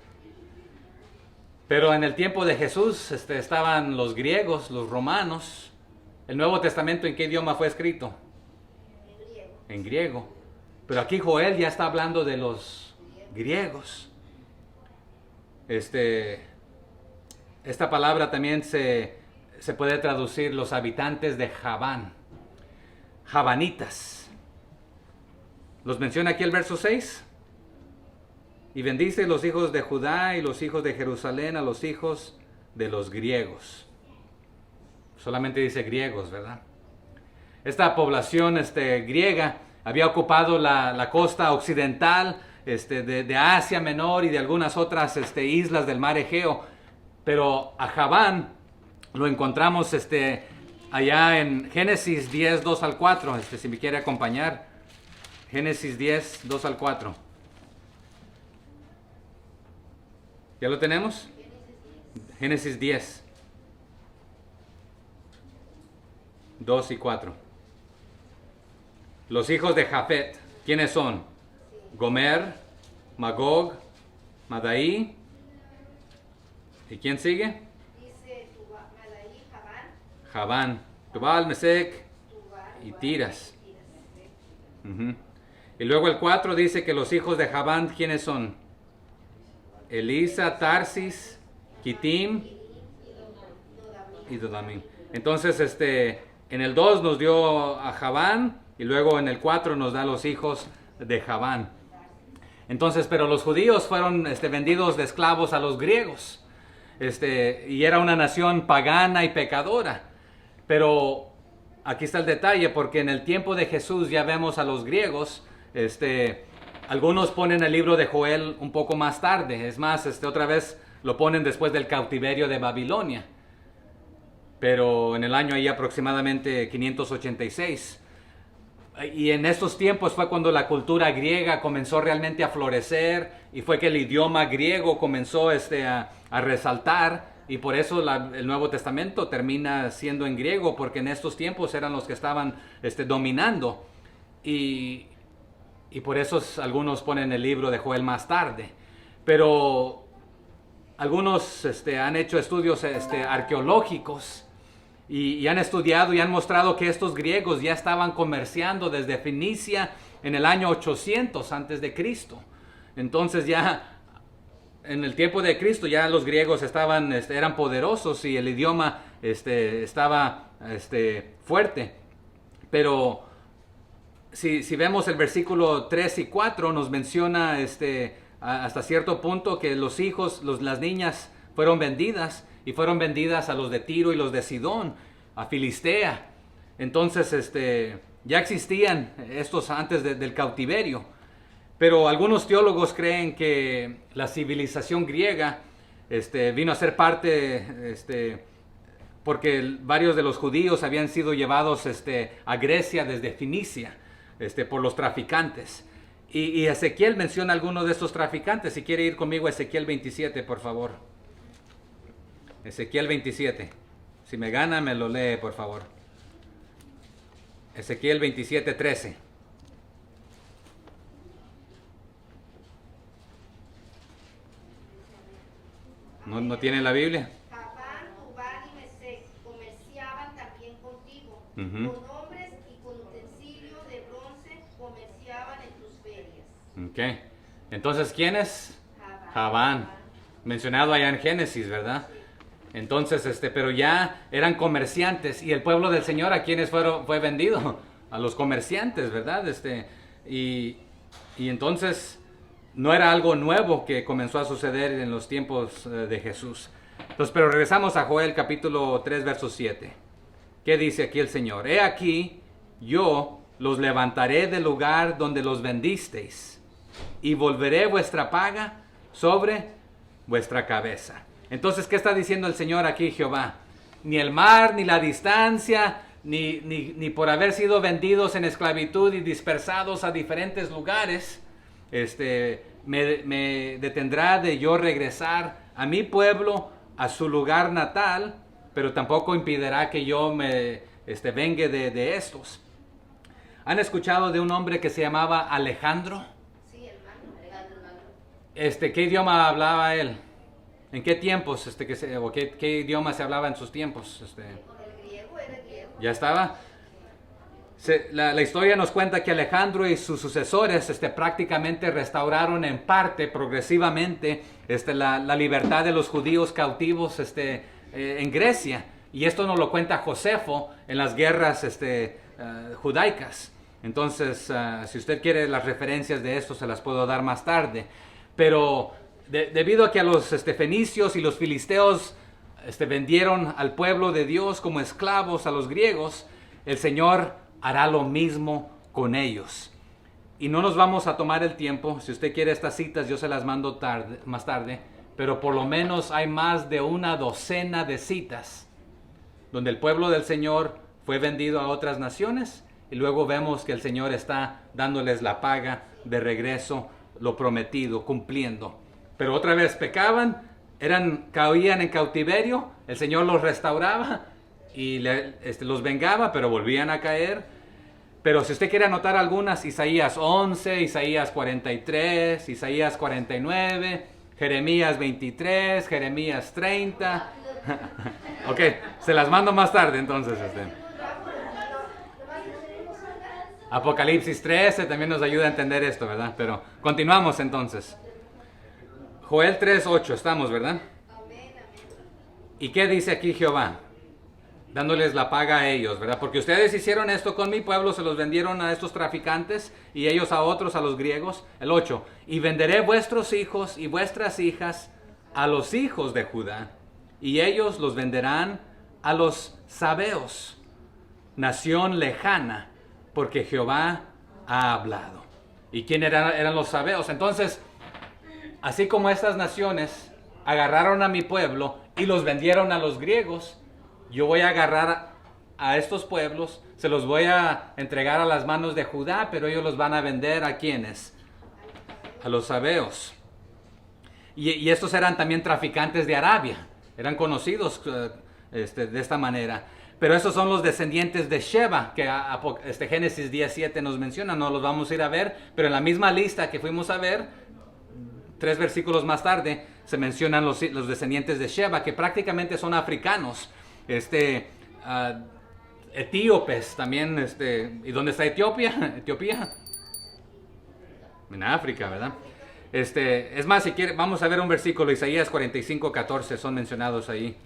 Pero en el tiempo de Jesús estaban los griegos, los romanos. ¿El Nuevo Testamento en qué idioma fue escrito? En griego. Pero aquí Joel ya está hablando de los griegos. Esta palabra también se puede traducir los habitantes de Javán. Javanitas. ¿Los menciona aquí el verso 6? Y bendice los hijos de Judá y los hijos de Jerusalén a los hijos de los griegos. Solamente dice griegos, ¿verdad? Esta población griega había ocupado la costa occidental de Asia Menor y de algunas otras islas del mar Egeo. Pero a Javán lo encontramos allá en Génesis 10, 2 al 4, si me quiere acompañar. Génesis 10, 2 al 4. ¿Ya lo tenemos? Génesis 10, 2 y 4. Los hijos de Jafet, ¿quiénes son? Gomer, Magog, Madai. ¿Y quién sigue? dice Madai, Javán, Javán, Tubal, Mesec y Tiras. Ujú. Y luego el 4 dice que los hijos de Javán, ¿quiénes son? Elisa, Tarsis, Kitim y Dodamim. Entonces, en el 2 nos dio a Javán y luego en el 4 nos da los hijos de Javán. Entonces, pero los judíos fueron vendidos de esclavos a los griegos. Y era una nación pagana y pecadora. Pero aquí está el detalle, porque en el tiempo de Jesús ya vemos a los griegos. Algunos ponen el libro de Joel un poco más tarde. Es más, otra vez lo ponen después del cautiverio de Babilonia. Pero en el año ahí aproximadamente 586. Y en estos tiempos fue cuando la cultura griega comenzó realmente a florecer. Y fue que el idioma griego comenzó a resaltar. Y por eso el Nuevo Testamento termina siendo en griego. Porque en estos tiempos eran los que estaban dominando. Y por eso algunos ponen el libro de Joel más tarde. Pero algunos han hecho estudios arqueológicos y han estudiado y han mostrado que estos griegos ya estaban comerciando desde Fenicia en el año 800 antes de Cristo. Entonces ya en el tiempo de Cristo ya los griegos eran poderosos y el idioma estaba fuerte. Pero si vemos el versículo 3 y 4 nos menciona hasta cierto punto que los hijos, las niñas fueron vendidas y fueron vendidas a los de Tiro y los de Sidón, a Filistea. Entonces ya existían estos antes del cautiverio. Pero algunos teólogos creen que la civilización griega vino a ser parte, porque varios de los judíos habían sido llevados a Grecia desde Fenicia, por los traficantes. Y Ezequiel menciona algunos de estos traficantes. Si quiere ir conmigo a Ezequiel 27, por favor. Ezequiel 27. Si me gana, me lo lee, por favor. Ezequiel 27, 13. ¿No tiene la Biblia? Javán, Tubal y Mesec comerciaban también contigo. Ujú. Con hombres y con utensilios de bronce comerciaban en tus ferias. Ok. Entonces, ¿quién es? Javán. Javán. Mencionado allá en Génesis, ¿verdad? Entonces, pero ya eran comerciantes. Y el pueblo del Señor, ¿a quiénes fue vendido? A los comerciantes, ¿verdad? Y entonces no era algo nuevo que comenzó a suceder en los tiempos de Jesús. Entonces, pero regresamos a Joel capítulo 3, verso 7. ¿Qué dice aquí el Señor? He aquí, yo los levantaré del lugar donde los vendisteis, y volveré vuestra paga sobre vuestra cabeza. Entonces, ¿qué está diciendo el Señor aquí, Jehová? Ni el mar, ni la distancia, ni por haber sido vendidos en esclavitud y dispersados a diferentes lugares, me detendrá de yo regresar a mi pueblo, a su lugar natal, pero tampoco impedirá que yo me vengue de estos. ¿Han escuchado de un hombre que se llamaba Alejandro? Sí, hermano. ¿Qué idioma hablaba él? ¿En qué tiempos? ¿Qué idioma se hablaba en sus tiempos? El griego era griego. ¿Ya estaba? La historia nos cuenta que Alejandro y sus sucesores prácticamente restauraron en parte, progresivamente, la libertad de los judíos cautivos en Grecia. Y esto nos lo cuenta Josefo en las guerras judaicas. Entonces, si usted quiere las referencias de esto, se las puedo dar más tarde. Pero debido a que a los fenicios y los filisteos vendieron al pueblo de Dios como esclavos a los griegos, el Señor hará lo mismo con ellos. Y no nos vamos a tomar el tiempo. Si usted quiere estas citas, yo se las mando más tarde. Pero por lo menos hay más de una docena de citas donde el pueblo del Señor fue vendido a otras naciones. Y luego vemos que el Señor está dándoles la paga de regreso, lo prometido, cumpliendo. Pero otra vez pecaban, caían en cautiverio, el Señor los restauraba y los vengaba, pero volvían a caer. Pero si usted quiere anotar algunas, Isaías 11, Isaías 43, Isaías 49, Jeremías 23, Jeremías 30. Ok, se las mando más tarde entonces. Apocalipsis 13 también nos ayuda a entender esto, ¿verdad? Pero continuamos entonces. Joel 3:8, estamos, ¿verdad? ¿Y qué dice aquí Jehová? Dándoles la paga a ellos, ¿verdad? Porque ustedes hicieron esto con mi pueblo, se los vendieron a estos traficantes y ellos a otros, a los griegos. El 8, y venderé vuestros hijos y vuestras hijas a los hijos de Judá, y ellos los venderán a los sabeos, nación lejana, porque Jehová ha hablado. ¿Y quién eran los sabeos? Entonces, así como estas naciones agarraron a mi pueblo y los vendieron a los griegos, yo voy a agarrar a estos pueblos, se los voy a entregar a las manos de Judá, pero ellos los van a vender ¿a quiénes? A los sabeos. Y estos eran también traficantes de Arabia, eran conocidos de esta manera. Pero esos son los descendientes de Sheba, que Génesis 17 nos menciona, no los vamos a ir a ver, pero en la misma lista que fuimos a ver, 3 versículos más tarde, se mencionan los descendientes de Sheba, que prácticamente son africanos. etíopes también, ¿y dónde está Etiopía? Etiopía, en África, ¿verdad? Es más, si quiere, vamos a ver un versículo, Isaías 45:14, son mencionados ahí.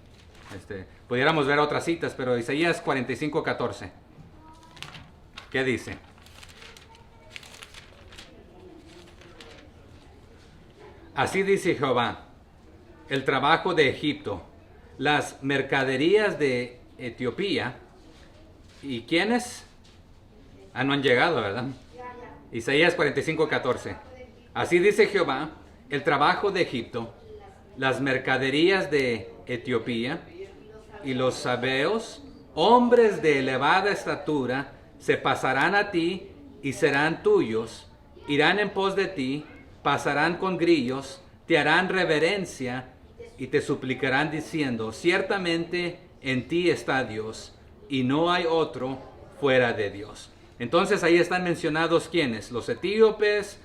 Pudiéramos ver otras citas, pero Isaías 45:14, ¿qué dice? Así dice Jehová, el trabajo de Egipto, las mercaderías de Etiopía, ¿y quiénes? No han llegado, ¿verdad? Isaías 45:14. Así dice Jehová, el trabajo de Egipto, las mercaderías de Etiopía y los sabeos, hombres de elevada estatura, se pasarán a ti y serán tuyos, irán en pos de ti, pasarán con grillos, te harán reverencia y te suplicarán diciendo, ciertamente en ti está Dios y no hay otro fuera de Dios. Entonces ahí están mencionados quiénes, los etíopes,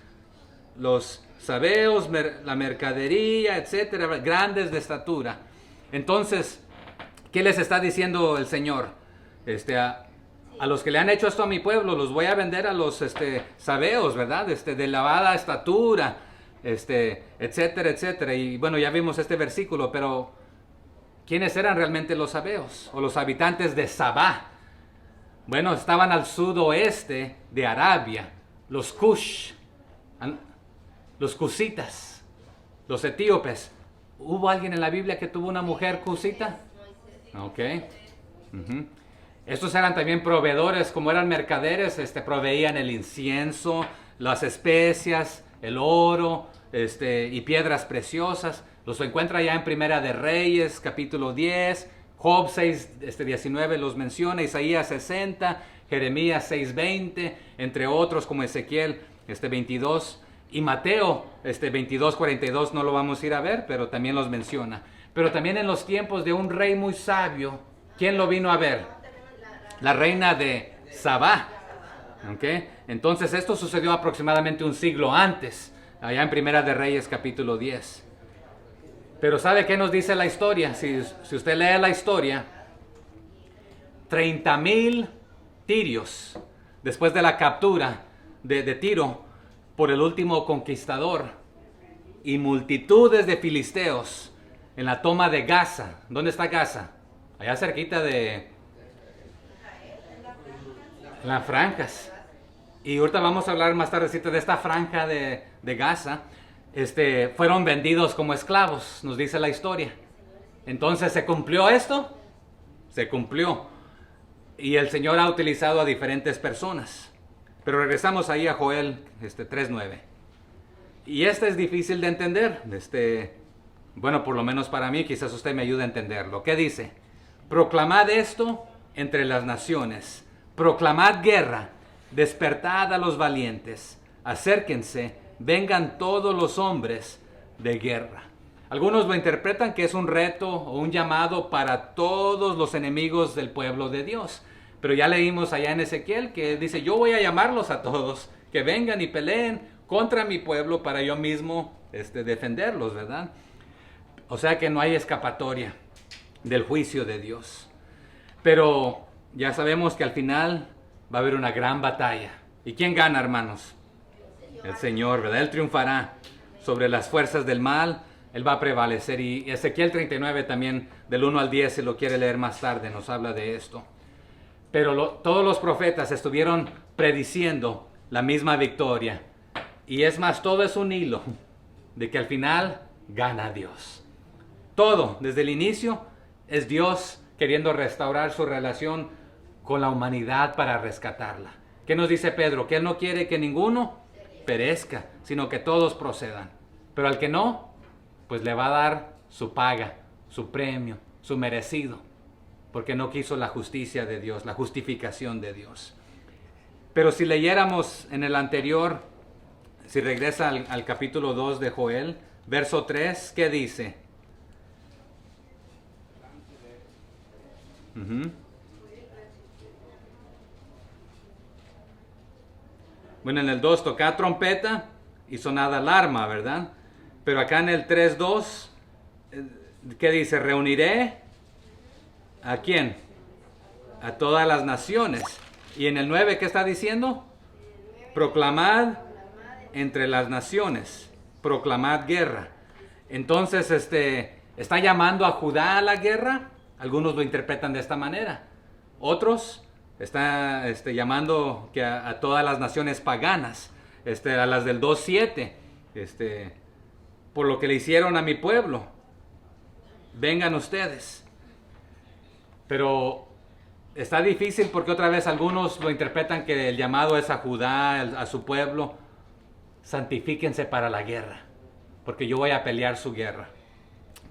los sabeos, la mercadería, etcétera, grandes de estatura. Entonces, ¿qué les está diciendo el Señor? A los que le han hecho esto a mi pueblo, los voy a vender a los sabeos, ¿verdad? De elevada estatura, etcétera, etcétera. Y bueno, ya vimos este versículo, pero ¿quiénes eran realmente los sabeos? O los habitantes de Sabá. Bueno, estaban al sudoeste de Arabia, los Cush, los cusitas, los etíopes. ¿Hubo alguien en la Biblia que tuvo una mujer cusita? Ok. Estos eran también proveedores, como eran mercaderes, proveían el incienso, las especias, el oro, y piedras preciosas. Los encuentra ya en Primera de Reyes, capítulo 10, Job 6, 19 los menciona, Isaías 60, Jeremías 6:20, entre otros como Ezequiel 22, y Mateo 22:42 no lo vamos a ir a ver, pero también los menciona. Pero también en los tiempos de un rey muy sabio, ¿quién lo vino a ver? La reina de Sabá. ¿Okay? Entonces esto sucedió aproximadamente un siglo antes, allá en Primera de Reyes capítulo 10. Pero ¿sabe qué nos dice la historia? Si usted lee la historia, 30,000 tirios después de la captura de Tiro por el último conquistador y multitudes de filisteos en la toma de Gaza. ¿Dónde está Gaza? Allá cerquita de las franjas. Y ahorita vamos a hablar más tardecito de esta franja de Gaza. Fueron vendidos como esclavos, nos dice la historia. Entonces, ¿se cumplió esto? Se cumplió. Y el Señor ha utilizado a diferentes personas. Pero regresamos ahí a Joel 3:9. Y es difícil de entender. Bueno, por lo menos para mí, quizás usted me ayude a entenderlo. ¿Qué dice? Proclamad esto entre las naciones. Proclamad guerra. Despertad a los valientes. Acérquense. Vengan todos los hombres de guerra. Algunos lo interpretan que es un reto o un llamado para todos los enemigos del pueblo de Dios. Pero ya leímos allá en Ezequiel que dice, yo voy a llamarlos a todos, que vengan y peleen contra mi pueblo para yo mismo defenderlos, ¿verdad? O sea que no hay escapatoria del juicio de Dios. Pero ya sabemos que al final va a haber una gran batalla. ¿Y quién gana, hermanos? El Señor, ¿verdad? Él triunfará sobre las fuerzas del mal. Él va a prevalecer. Y Ezequiel 39 también, del 1 al 10, si lo quiere leer más tarde, nos habla de esto. Pero todos los profetas estuvieron prediciendo la misma victoria. Y es más, todo es un hilo de que al final gana Dios. Todo, desde el inicio, es Dios queriendo restaurar su relación con la humanidad para rescatarla. ¿Qué nos dice Pedro? Que Él no quiere que ninguno perezca, sino que todos procedan. Pero al que no, pues le va a dar su paga, su premio, su merecido, porque no quiso la justicia de Dios, la justificación de Dios. Pero si leyéramos en el anterior, si regresa al capítulo 2 de Joel, verso 3, ¿qué dice? Bueno, en el 2 tocad trompeta y sonad alarma, ¿verdad? Pero acá en el 3:2, ¿qué dice? Reuniré ¿a quién? a todas las naciones. Y en el 9, ¿qué está diciendo? Proclamad entre las naciones, proclamad guerra. Entonces, está llamando a Judá a la guerra. Algunos lo interpretan de esta manera. Otros está llamando que a todas las naciones paganas, a las del 2:7, por lo que le hicieron a mi pueblo, vengan ustedes. Pero está difícil porque otra vez algunos lo interpretan que el llamado es a Judá, a su pueblo. Santifíquense para la guerra, porque yo voy a pelear su guerra.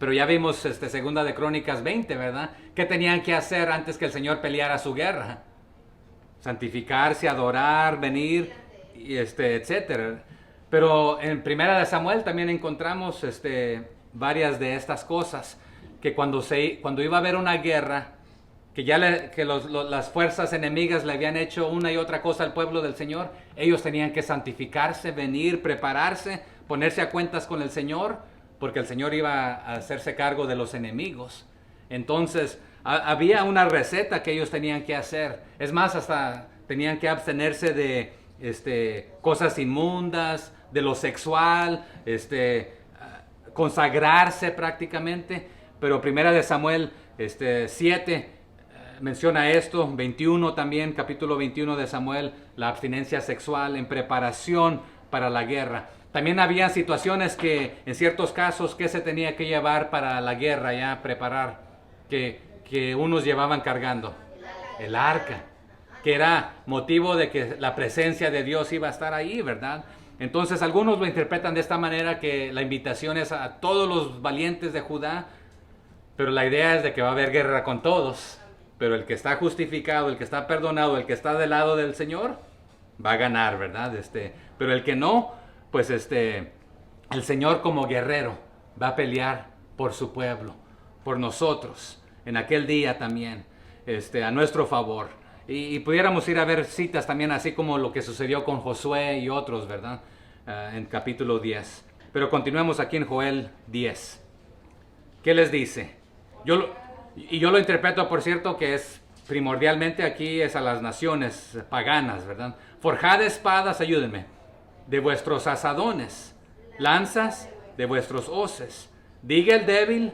Pero ya vimos segunda de Crónicas 20, ¿verdad? ¿Qué tenían que hacer antes que el Señor peleara su guerra? Santificarse, adorar, venir, y etcétera. Pero en Primera de Samuel también encontramos varias de estas cosas, que cuando iba a haber una guerra, que ya las fuerzas enemigas le habían hecho una y otra cosa al pueblo del Señor, ellos tenían que santificarse, venir, prepararse, ponerse a cuentas con el Señor, porque el Señor iba a hacerse cargo de los enemigos. Entonces, había una receta que ellos tenían que hacer. Es más, hasta tenían que abstenerse de cosas inmundas, de lo sexual, consagrarse prácticamente. Pero Primera de Samuel 7 menciona esto, 21 también, capítulo 21 de Samuel, la abstinencia sexual en preparación para la guerra. También había situaciones que, en ciertos casos, que se tenía que llevar para la guerra, ya preparar, que unos llevaban cargando. El arca, que era motivo de que la presencia de Dios iba a estar ahí, ¿verdad? Entonces algunos lo interpretan de esta manera, que la invitación es a todos los valientes de Judá, pero la idea es de que va a haber guerra con todos. Pero el que está justificado, el que está perdonado, el que está del lado del Señor, va a ganar, ¿verdad? Pero el que no, pues el Señor como guerrero va a pelear por su pueblo, por nosotros, en aquel día también, a nuestro favor. Y pudiéramos ir a ver citas también, así como lo que sucedió con Josué y otros, ¿verdad? En capítulo 10. Pero continuemos aquí en Joel 10. ¿Qué les dice? Yo lo interpreto, por cierto, que es primordialmente aquí es a las naciones paganas, ¿verdad? Forjad espadas, ayúdenme, de vuestros asadones, lanzas de vuestros hoces. Diga el débil,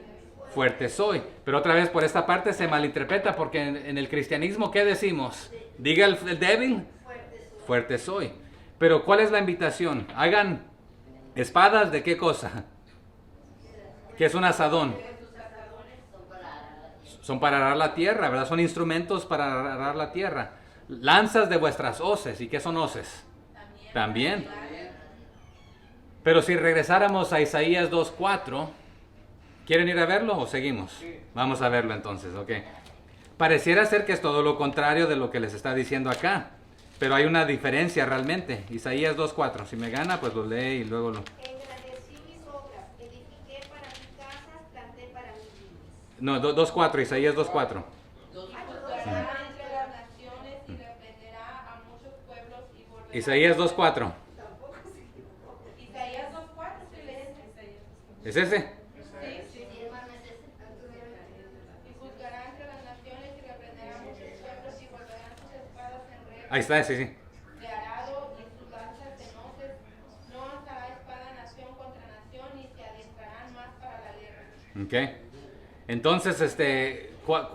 fuerte soy. Pero otra vez por esta parte se malinterpreta, porque en el cristianismo, ¿qué decimos? Diga el débil, fuerte soy. Pero ¿cuál es la invitación? Hagan espadas de qué cosa? ¿Qué es un asadón? Son para arar la tierra, ¿verdad? Son instrumentos para arar la tierra. Lanzas de vuestras hoces. ¿Y qué son hoces? También. Pero si regresáramos a Isaías 2:4, ¿quieren ir a verlo o seguimos? Vamos a verlo entonces, ok. Pareciera ser que es todo lo contrario de lo que les está diciendo acá, pero hay una diferencia realmente. Isaías 2:4, si me gana, pues lo lee y luego lo... Engrandecí mis obras, edifiqué para mi casa, planté para mis viñas. No, 2:4, Isaías 2:4. Juzgará entre las naciones y reprenderá a muchos pueblos y volverá. Isaías 2:4. Isaías 2:4, ¿sí lees? ¿Es ese? Sí, hermano, es ese. Y juzgará entre las naciones y reprenderá a muchos pueblos y volverán sus espadas en red Ahí está, sí, sí. de arado y sus lanzas de noces. No alzará espada nación contra nación ni se adentrarán más para la guerra. Ok. Entonces,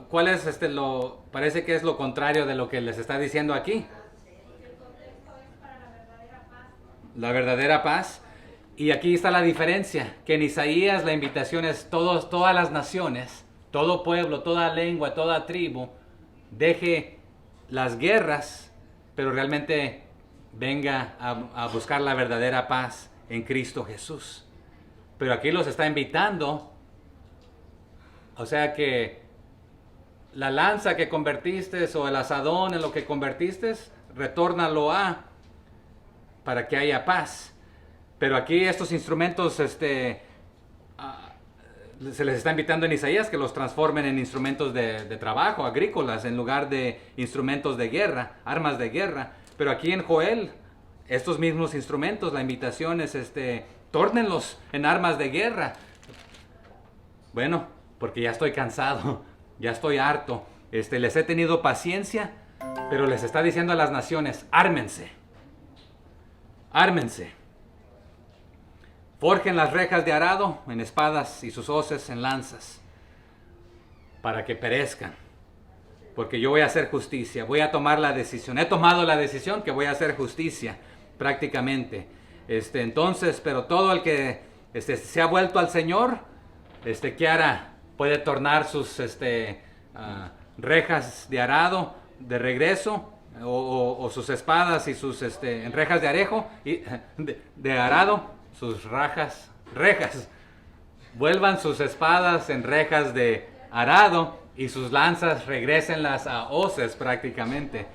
¿cuál es parece que es lo contrario de lo que les está diciendo aquí? La verdadera paz. Y aquí está la diferencia, que en Isaías la invitación es todas las naciones, todo pueblo, toda lengua, toda tribu, deje las guerras, pero realmente venga a buscar la verdadera paz en Cristo Jesús. Pero aquí los está invitando, o sea que la lanza que convertiste o el asadón en lo que convertiste, retórnalo para que haya paz. Pero aquí estos instrumentos se les está invitando en Isaías que los transformen en instrumentos de trabajo, agrícolas, en lugar de instrumentos de guerra, armas de guerra. Pero aquí en Joel, estos mismos instrumentos, la invitación es tórnenlos en armas de guerra. Bueno, porque ya estoy cansado, ya estoy harto. les he tenido paciencia, pero les está diciendo a las naciones, ármense, ármense. Forjen las rejas de arado en espadas y sus hoces en lanzas, para que perezcan. Porque yo voy a hacer justicia, voy a tomar la decisión. He tomado la decisión que voy a hacer justicia, prácticamente. Entonces, pero todo el que se ha vuelto al Señor, ¿qué hará? Puede tornar sus rejas de arado de regreso, o sus espadas y sus en rejas de arejo, de arado, sus rejas. Vuelvan sus espadas en rejas de arado y sus lanzas regrésenlas a hoces prácticamente.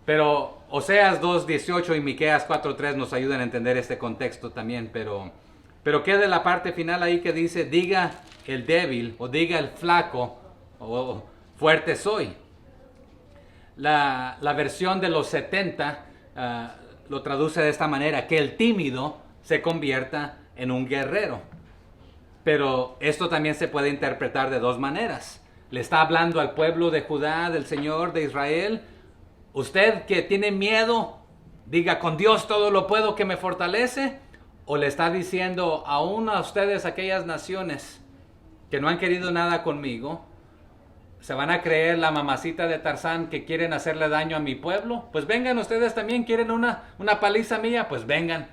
Pero Oseas 2:18 y Miqueas 4:3 nos ayudan a entender este contexto también, pero queda la parte final ahí que dice, diga el débil o diga el flaco o fuerte soy. La versión de los 70 lo traduce de esta manera, que el tímido se convierta en un guerrero. Pero esto también se puede interpretar de dos maneras. Le está hablando al pueblo de Judá, del Señor, de Israel. Usted que tiene miedo, diga, con Dios todo lo puedo que me fortalece. O le está diciendo aún a ustedes, aquellas naciones que no han querido nada conmigo, se van a creer la mamacita de Tarzán que quieren hacerle daño a mi pueblo. Pues vengan ustedes también, quieren una paliza mía, pues vengan.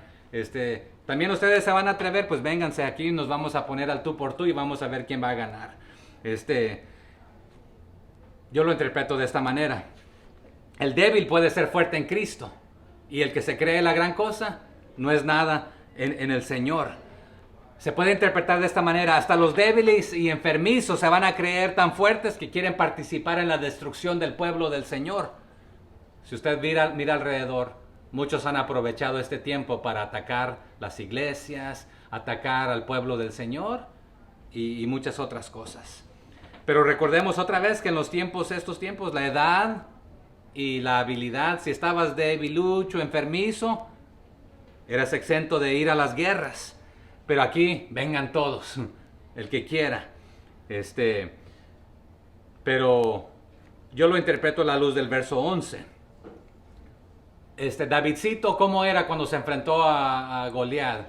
También ustedes se van a atrever, pues vénganse aquí, nos vamos a poner al tú por tú y vamos a ver quién va a ganar. Yo lo interpreto de esta manera. El débil puede ser fuerte en Cristo y el que se cree la gran cosa no es nada en el Señor. Se puede interpretar de esta manera, hasta los débiles y enfermizos se van a creer tan fuertes que quieren participar en la destrucción del pueblo del Señor. Si usted mira alrededor, muchos han aprovechado este tiempo para atacar las iglesias, atacar al pueblo del Señor y muchas otras cosas. Pero recordemos otra vez que en estos tiempos, la edad y la habilidad, si estabas debilucho, enfermizo, eras exento de ir a las guerras. Pero aquí vengan todos, el que quiera. Pero yo lo interpreto a la luz del verso 11. Davidcito, ¿cómo era cuando se enfrentó a Goliat?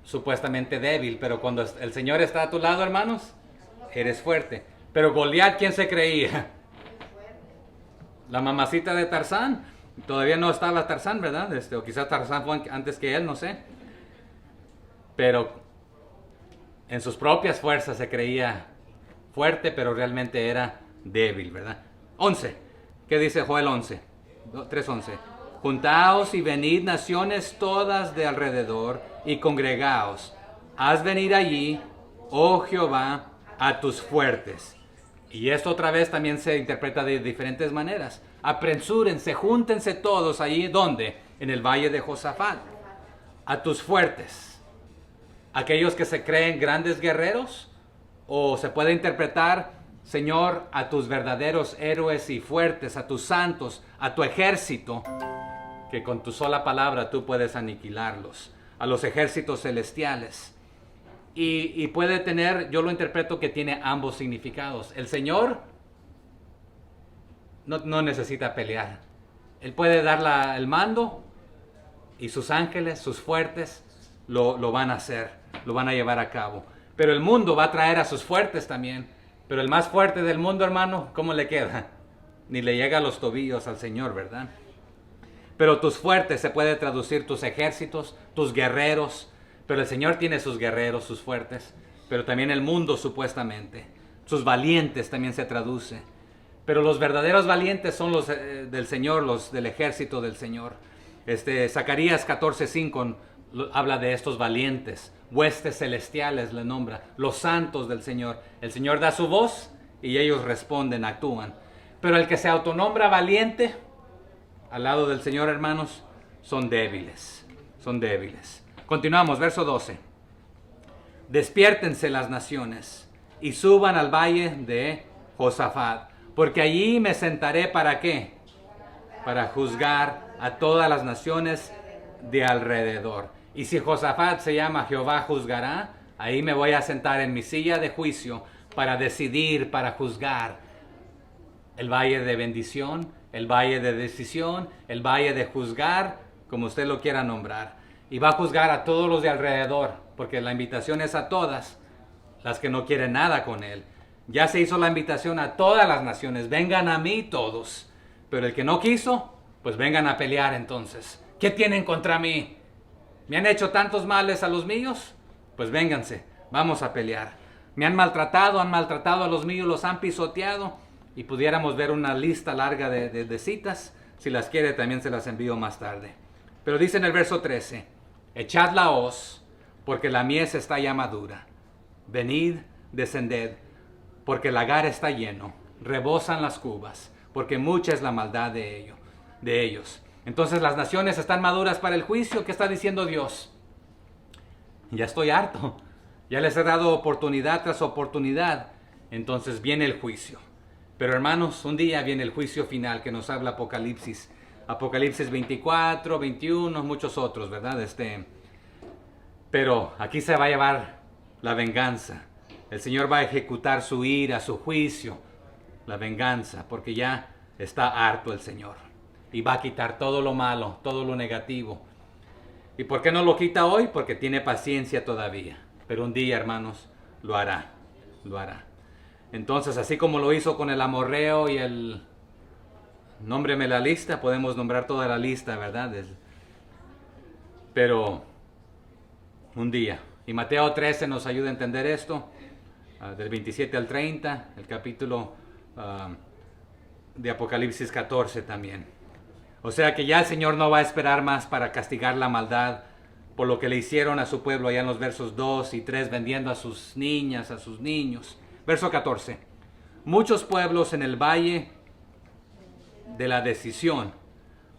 Supuestamente débil, pero cuando el Señor está a tu lado, hermanos, eres fuerte. Pero Goliat, ¿quién se creía? La mamacita de Tarzán. Todavía no estaba Tarzán, ¿verdad? O quizás Tarzán fue antes que él, no sé. Pero en sus propias fuerzas se creía fuerte, pero realmente era débil, ¿verdad? 11. ¿Qué dice Joel 11? 3:11. Juntaos y venid naciones todas de alrededor y congregaos. Haz venir allí, oh Jehová, a tus fuertes. Y esto otra vez también se interpreta de diferentes maneras. Apresúrense, júntense todos allí, ¿dónde? En el valle de Josafat. A tus fuertes. Aquellos que se creen grandes guerreros, o se puede interpretar, Señor, a tus verdaderos héroes y fuertes, a tus santos, a tu ejército, que con tu sola palabra tú puedes aniquilarlos, a los ejércitos celestiales. Y puede tener, yo lo interpreto que tiene ambos significados. El Señor no necesita pelear. Él puede dar el mando y sus ángeles, sus fuertes, lo van a hacer, lo van a llevar a cabo. Pero el mundo va a traer a sus fuertes también. Pero el más fuerte del mundo, hermano, ¿cómo le queda? Ni le llega a los tobillos al Señor, ¿verdad? Pero tus fuertes se puede traducir tus ejércitos, tus guerreros. Pero el Señor tiene sus guerreros, sus fuertes. Pero también el mundo, supuestamente. Sus valientes también se traduce. Pero los verdaderos valientes son los del Señor, los del ejército del Señor. Zacarías 14:5 habla de estos valientes, huestes celestiales le nombra, los santos del Señor. El Señor da su voz y ellos responden, actúan. Pero el que se autonombra valiente, al lado del Señor, hermanos, son débiles, son débiles. Continuamos, verso 12. Despiértense las naciones y suban al valle de Josafat, porque allí me sentaré, ¿para qué? Para juzgar a todas las naciones de alrededor. Y si Josafat se llama Jehová juzgará, ahí me voy a sentar en mi silla de juicio para decidir, para juzgar el valle de bendición, el valle de decisión, el valle de juzgar, como usted lo quiera nombrar. Y va a juzgar a todos los de alrededor, porque la invitación es a todas las que no quieren nada con Él. Ya se hizo la invitación a todas las naciones, vengan a mí todos. Pero el que no quiso, pues vengan a pelear entonces. ¿Qué tienen contra mí? ¿Me han hecho tantos males a los míos? Pues vénganse, vamos a pelear. Me han maltratado a los míos, los han pisoteado. Y pudiéramos ver una lista larga de citas. Si las quiere, también se las envío más tarde. Pero dice en el verso 13, echad la hoz, porque la mies está ya madura. Venid, descended, porque el lagar está lleno. Rebosan las cubas, porque mucha es la maldad de ellos. Entonces las naciones están maduras para el juicio. ¿Qué está diciendo Dios? Ya estoy harto. Ya les he dado oportunidad tras oportunidad. Entonces viene el juicio. Pero hermanos, un día viene el juicio final que nos habla Apocalipsis. Apocalipsis 24, 21, muchos otros, ¿verdad? Pero aquí se va a llevar la venganza. El Señor va a ejecutar su ira, su juicio, la venganza, porque ya está harto el Señor. Y va a quitar todo lo malo, todo lo negativo. ¿Y por qué no lo quita hoy? Porque tiene paciencia todavía. Pero un día, hermanos, lo hará. Lo hará. Entonces, así como lo hizo con el amorreo y el... Nómbreme la lista, podemos nombrar toda la lista, ¿verdad? Pero un día. Y Mateo 13 nos ayuda a entender esto. Del 27 al 30, el capítulo de Apocalipsis 14 también. O sea que ya el Señor no va a esperar más para castigar la maldad por lo que le hicieron a su pueblo allá en los versos 2 y 3, vendiendo a sus niñas, a sus niños. Verso 14. Muchos pueblos en el valle de la decisión,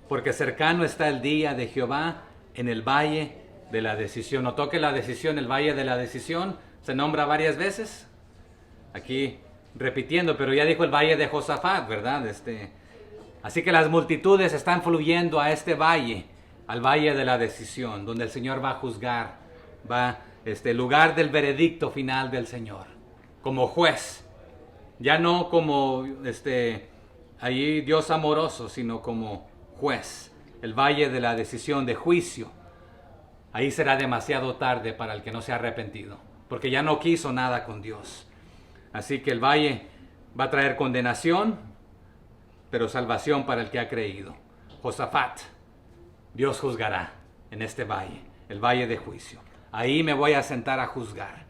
porque cercano está el día de Jehová en el valle de la decisión. Notó que la decisión, el valle de la decisión, se nombra varias veces. Aquí repitiendo, pero ya dijo el valle de Josafat, ¿verdad? Así que las multitudes están fluyendo a este valle, al valle de la decisión, donde el Señor va a juzgar, lugar del veredicto final del Señor, como juez, ya no como allí Dios amoroso, sino como juez, el valle de la decisión, de juicio. Ahí será demasiado tarde para el que no se ha arrepentido, porque ya no quiso nada con Dios. Así que el valle va a traer condenación, pero salvación para el que ha creído. Josafat, Dios juzgará en este valle, el valle de juicio. Ahí me voy a sentar a juzgar.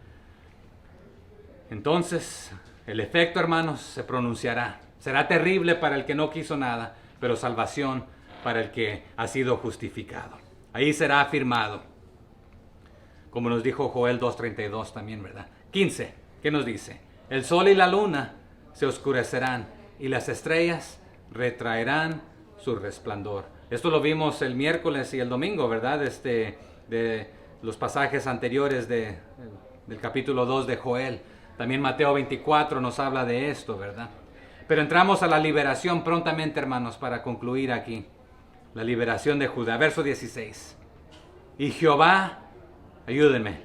Entonces, el efecto, hermanos, se pronunciará. Será terrible para el que no quiso nada, pero salvación para el que ha sido justificado. Ahí será afirmado, como nos dijo Joel 2:32 también, ¿verdad? 15, ¿qué nos dice? El sol y la luna se oscurecerán y las estrellas retraerán su resplandor. Esto lo vimos el miércoles y el domingo, ¿verdad? De los pasajes anteriores del capítulo 2 de Joel. También Mateo 24 nos habla de esto, ¿verdad? Pero entramos a la liberación prontamente, hermanos, para concluir aquí. La liberación de Judá. Verso 16. Y Jehová, ayúdenme,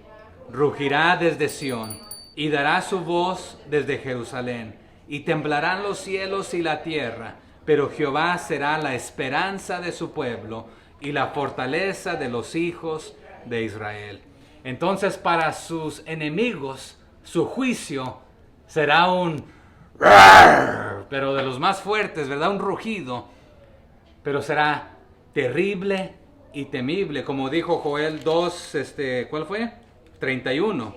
rugirá desde Sión y dará su voz desde Jerusalén. Y temblarán los cielos y la tierra, pero Jehová será la esperanza de su pueblo y la fortaleza de los hijos de Israel. Entonces, para sus enemigos, su juicio será un... pero de los más fuertes, ¿verdad? Un rugido. Pero será terrible y temible, como dijo Joel 2, ¿cuál fue? 31.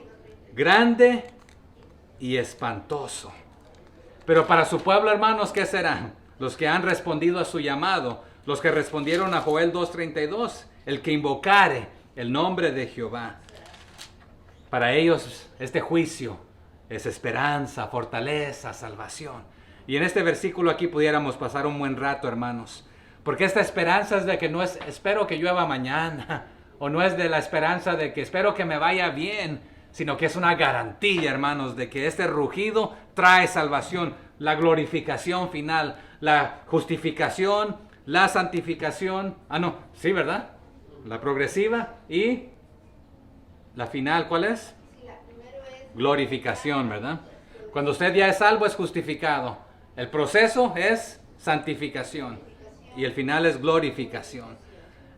Grande y espantoso. Pero para su pueblo, hermanos, ¿qué será? Los que han respondido a su llamado, los que respondieron a Joel 2:32, el que invocare el nombre de Jehová. Para ellos este juicio es esperanza, fortaleza, salvación. Y en este versículo aquí pudiéramos pasar un buen rato, hermanos. Porque esta esperanza es de que no es espero que llueva mañana, o no es de la esperanza de que espero que me vaya bien, sino que es una garantía, hermanos, de que este rugido trae salvación, la glorificación final, la justificación, la santificación. Sí, ¿verdad? La progresiva y la final, ¿cuál es? Sí, la primero es Glorificación, ¿verdad? Cuando usted ya es salvo, es justificado. El proceso es santificación y el final es glorificación.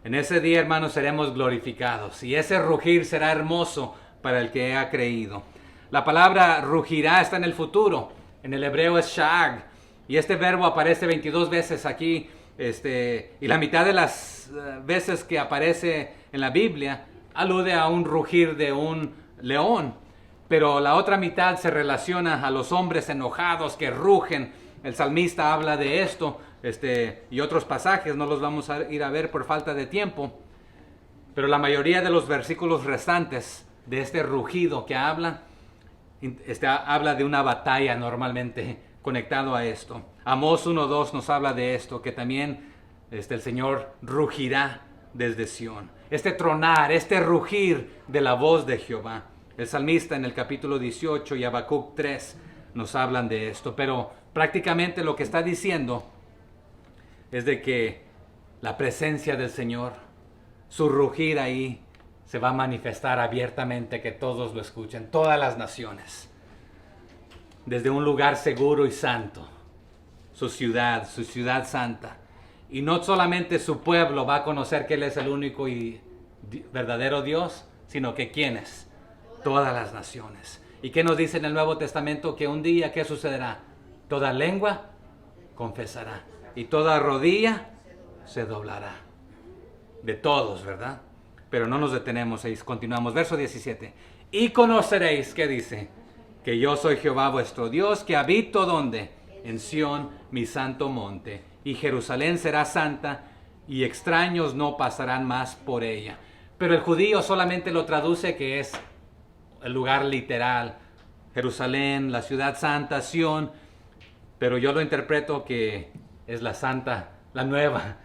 En ese día, hermanos, seremos glorificados y ese rugir será hermoso para el que ha creído. La palabra rugirá está en el futuro. En el hebreo es sha'ag. Y este verbo aparece 22 veces aquí. Y la mitad de las veces que aparece en la Biblia alude a un rugir de un león. Pero la otra mitad se relaciona a los hombres enojados que rugen. El salmista habla de esto. Y otros pasajes no los vamos a ir a ver por falta de tiempo. Pero la mayoría de los versículos restantes de este rugido que habla de una batalla normalmente conectado a esto. Amós 1:2 nos habla de esto, que también el Señor rugirá desde Sión. Este tronar, este rugir de la voz de Jehová. El salmista en el capítulo 18 y Habacuc 3 nos hablan de esto, pero prácticamente lo que está diciendo es de que la presencia del Señor, su rugir ahí, se va a manifestar abiertamente, que todos lo escuchen, todas las naciones, desde un lugar seguro y santo, su ciudad santa. Y no solamente su pueblo va a conocer que Él es el único y verdadero Dios, sino que ¿quiénes? Todas las naciones. ¿Y qué nos dice en el Nuevo Testamento? Que un día, ¿qué sucederá? Toda lengua confesará y toda rodilla se doblará. De todos, ¿verdad? Pero no nos detenemos ahí, continuamos. Verso 17. Y conoceréis, ¿qué dice? Que yo soy Jehová vuestro Dios, que habito ¿dónde? En Sión, mi santo monte. Y Jerusalén será santa, y extraños no pasarán más por ella. Pero el judío solamente lo traduce que es el lugar literal. Jerusalén, la ciudad santa, Sión. Pero yo lo interpreto que es la santa, la nueva,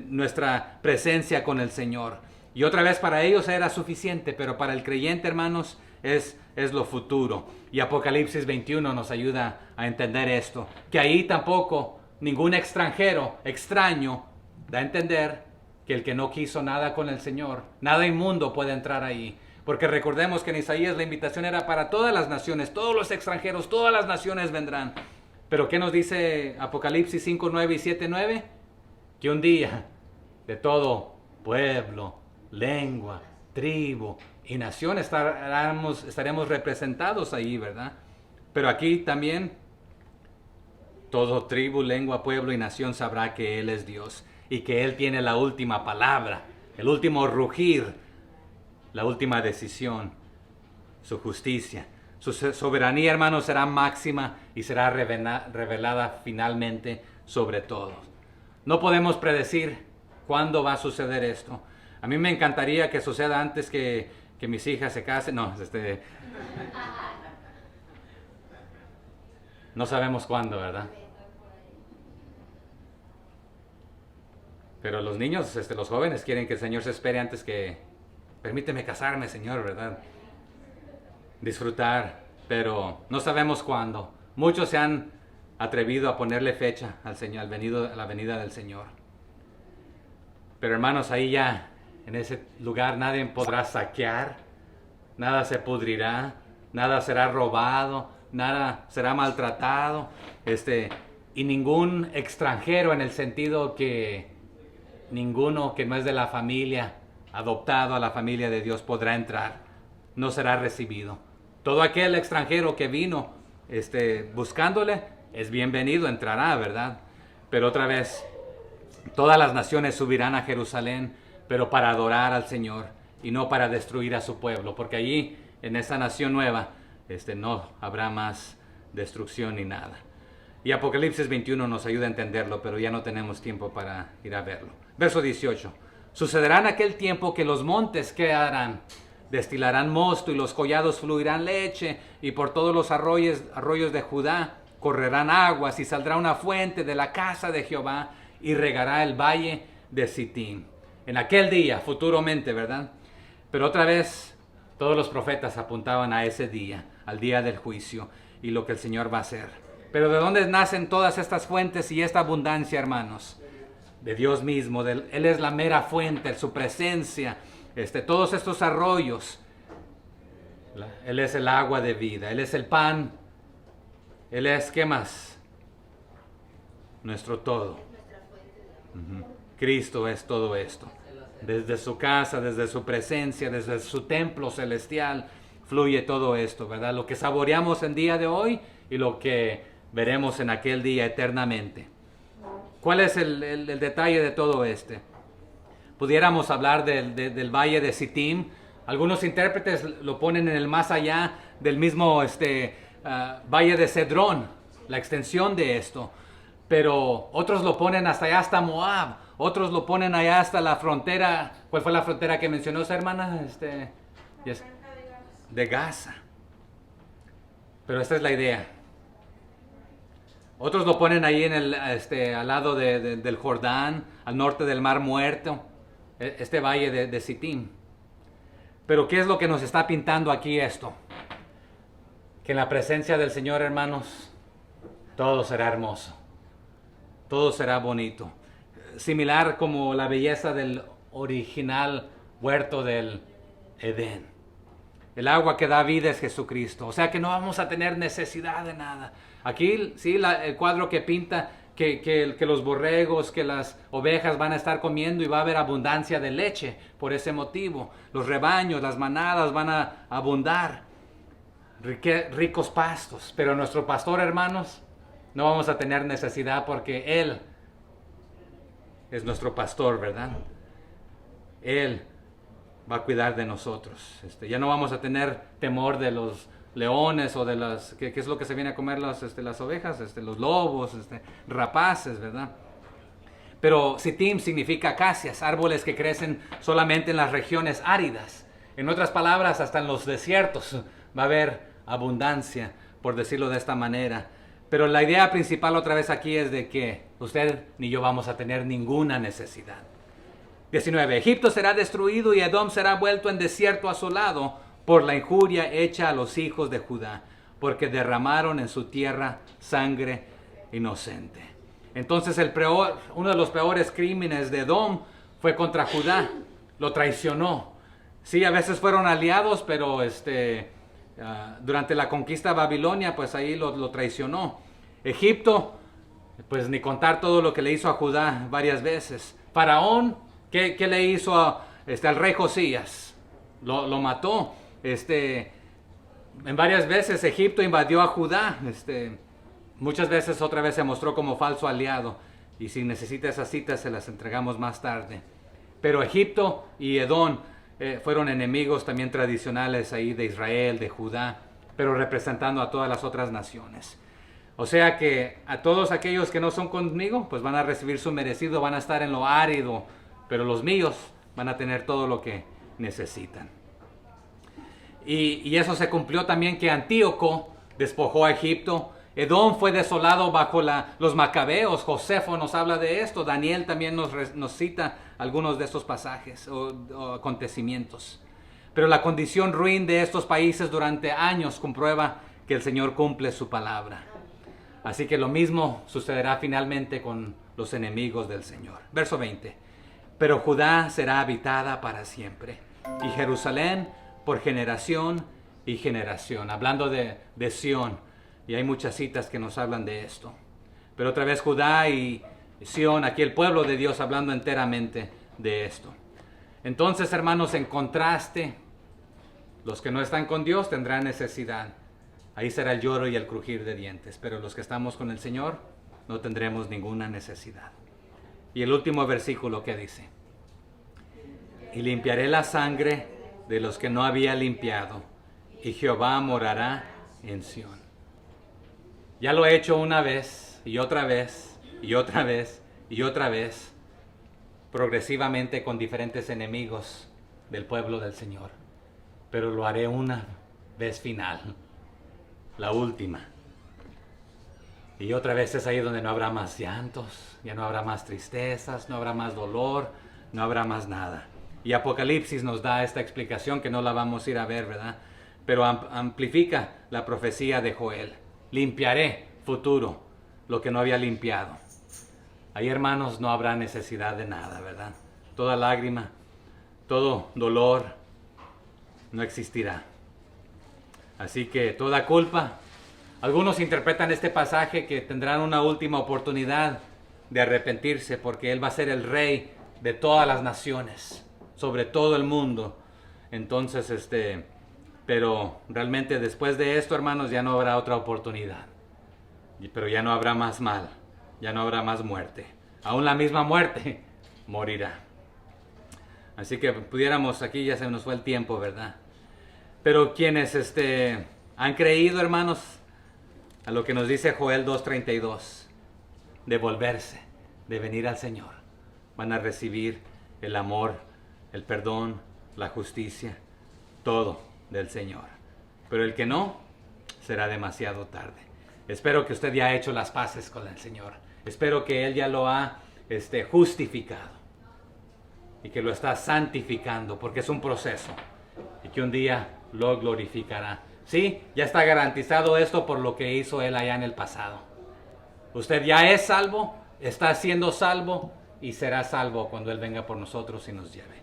nuestra presencia con el Señor. Y otra vez para ellos era suficiente, pero para el creyente, hermanos, es lo futuro. Y Apocalipsis 21 nos ayuda a entender esto. Que ahí tampoco ningún extranjero, extraño, da a entender que el que no quiso nada con el Señor, nada inmundo puede entrar ahí. Porque recordemos que en Isaías la invitación era para todas las naciones, todos los extranjeros, todas las naciones vendrán. Pero ¿qué nos dice Apocalipsis 5:9 y 7:9? Que un día de todo pueblo, lengua, tribu y nación estaremos representados ahí, ¿verdad? Pero aquí también todo tribu, lengua, pueblo y nación sabrá que Él es Dios y que Él tiene la última palabra, el último rugir, la última decisión, su justicia. Su soberanía, hermanos, será máxima y será revelada finalmente sobre todos. No podemos predecir cuándo va a suceder esto. A mí me encantaría que suceda antes que mis hijas se casen. No, no sabemos cuándo, ¿verdad? Pero los niños, los jóvenes quieren que el Señor se espere antes que... Permíteme casarme, Señor, ¿verdad? Disfrutar, pero no sabemos cuándo. Muchos se han atrevido a ponerle fecha al Señor, a la venida del Señor. Pero hermanos, ahí ya, en ese lugar, nadie podrá saquear, nada se pudrirá, nada será robado, nada será maltratado, y ningún extranjero, en el sentido que ninguno que no es de la familia, adoptado a la familia de Dios, podrá entrar, no será recibido. Todo aquel extranjero que vino buscándole es bienvenido, entrará, ¿verdad? Pero otra vez, todas las naciones subirán a Jerusalén, pero para adorar al Señor y no para destruir a su pueblo, porque allí, en esa nación nueva, no habrá más destrucción ni nada. Y Apocalipsis 21 nos ayuda a entenderlo, pero ya no tenemos tiempo para ir a verlo. Verso 18. Sucederá en aquel tiempo que los montes, ¿qué harán? Destilarán mosto y los collados fluirán leche, y por todos los arroyos de Judá correrán aguas, y saldrá una fuente de la casa de Jehová y regará el valle de Sitín. En aquel día, futuramente, ¿verdad? Pero otra vez, todos los profetas apuntaban a ese día, al día del juicio y lo que el Señor va a hacer. Pero ¿de dónde nacen todas estas fuentes y esta abundancia, hermanos? De Dios mismo. Él es la mera fuente, su presencia. Todos estos arroyos. Él es el agua de vida. Él es el pan. Él es, ¿qué más? nuestro todo. nuestra fuente de amor. Ujú. Cristo es todo esto. Desde su casa, desde su presencia, desde su templo celestial, fluye todo esto, ¿verdad? Lo que saboreamos en día de hoy y lo que veremos en aquel día eternamente. ¿Cuál es el detalle de todo este? Pudiéramos hablar del valle de Sittim. Algunos intérpretes lo ponen en el más allá del mismo valle de Cedrón, la extensión de esto. Pero otros lo ponen hasta allá, hasta Moab. Otros lo ponen allá hasta la frontera. ¿Cuál fue la frontera que mencionó esa hermana? Yes. De Gaza. Pero esta es la idea. Otros lo ponen ahí al lado del Jordán, al norte del Mar Muerto, este valle de Sittim. Pero ¿qué es lo que nos está pintando aquí esto? Que en la presencia del Señor, hermanos, todo será hermoso. Todo será bonito. Similar como la belleza del original huerto del Edén. El agua que da vida es Jesucristo. O sea que no vamos a tener necesidad de nada. Aquí, sí, el cuadro que pinta que los borregos, que las ovejas van a estar comiendo y va a haber abundancia de leche por ese motivo. Los rebaños, las manadas van a abundar. Ricos pastos. Pero nuestro pastor, hermanos, no vamos a tener necesidad porque Él es nuestro pastor, ¿verdad? Él va a cuidar de nosotros. Ya no vamos a tener temor de los leones o de las... ¿Qué es lo que se viene a comer las ovejas? Los lobos, rapaces, ¿verdad? Pero Sittim significa acacias, árboles que crecen solamente en las regiones áridas. En otras palabras, hasta en los desiertos va a haber abundancia, por decirlo de esta manera. Pero la idea principal otra vez aquí es de que usted ni yo vamos a tener ninguna necesidad. 19. Egipto será destruido y Edom será vuelto en desierto asolado por la injuria hecha a los hijos de Judá, porque derramaron en su tierra sangre inocente. Entonces uno de los peores crímenes de Edom fue contra Judá. Lo traicionó. Sí, a veces fueron aliados, pero durante la conquista de Babilonia, pues ahí lo traicionó. Egipto, pues ni contar todo lo que le hizo a Judá varias veces. Faraón, ¿qué le hizo al rey Josías? Lo mató. En varias veces Egipto invadió a Judá. Muchas veces otra vez se mostró como falso aliado. Y si necesita esas citas se las entregamos más tarde. Pero Egipto y Edom fueron enemigos también tradicionales ahí de Israel, de Judá, pero representando a todas las otras naciones. O sea que a todos aquellos que no son conmigo, pues van a recibir su merecido, van a estar en lo árido, pero los míos van a tener todo lo que necesitan. Y eso se cumplió también que Antíoco despojó a Egipto. Edom fue desolado bajo los macabeos. Josefo nos habla de esto. Daniel también nos cita algunos de estos pasajes o acontecimientos. Pero la condición ruin de estos países durante años comprueba que el Señor cumple su palabra. Así que lo mismo sucederá finalmente con los enemigos del Señor. Verso 20. Pero Judá será habitada para siempre, y Jerusalén por generación y generación. Hablando de Sión, y hay muchas citas que nos hablan de esto. Pero otra vez Judá y Sión, aquí el pueblo de Dios hablando enteramente de esto. Entonces, hermanos, en contraste, los que no están con Dios tendrán necesidad. Ahí será el lloro y el crujir de dientes. Pero los que estamos con el Señor no tendremos ninguna necesidad. Y el último versículo que dice: y limpiaré la sangre de los que no había limpiado, y Jehová morará en Sión. Ya lo he hecho una vez, y otra vez, y otra vez, y otra vez, progresivamente con diferentes enemigos del pueblo del Señor. Pero lo haré una vez final, la última. Y otra vez es ahí donde no habrá más llantos, ya no habrá más tristezas, no habrá más dolor, no habrá más nada. Y Apocalipsis nos da esta explicación que no la vamos a ir a ver, ¿verdad? Pero amplifica la profecía de Joel. Limpiaré, futuro, lo que no había limpiado. Ahí, hermanos, no habrá necesidad de nada, ¿verdad? Toda lágrima, todo dolor no existirá. Así que toda culpa. Algunos interpretan este pasaje que tendrán una última oportunidad de arrepentirse, porque Él va a ser el Rey de todas las naciones, sobre todo el mundo. Entonces, pero realmente después de esto, hermanos, ya no habrá otra oportunidad. Pero ya no habrá más mal, ya no habrá más muerte. Aún la misma muerte morirá. Así que pudiéramos, aquí ya se nos fue el tiempo, ¿verdad? Pero quienes han creído, hermanos, a lo que nos dice Joel 2:32, de volverse, de venir al Señor, van a recibir el amor, el perdón, la justicia, todo del Señor. Pero el que no, será demasiado tarde. Espero que usted ya ha hecho las paces con el Señor. Espero que Él ya lo ha justificado y que lo está santificando, porque es un proceso y que un día lo glorificará. Sí, ya está garantizado esto por lo que hizo Él allá en el pasado. Usted ya es salvo, está siendo salvo y será salvo cuando Él venga por nosotros y nos lleve.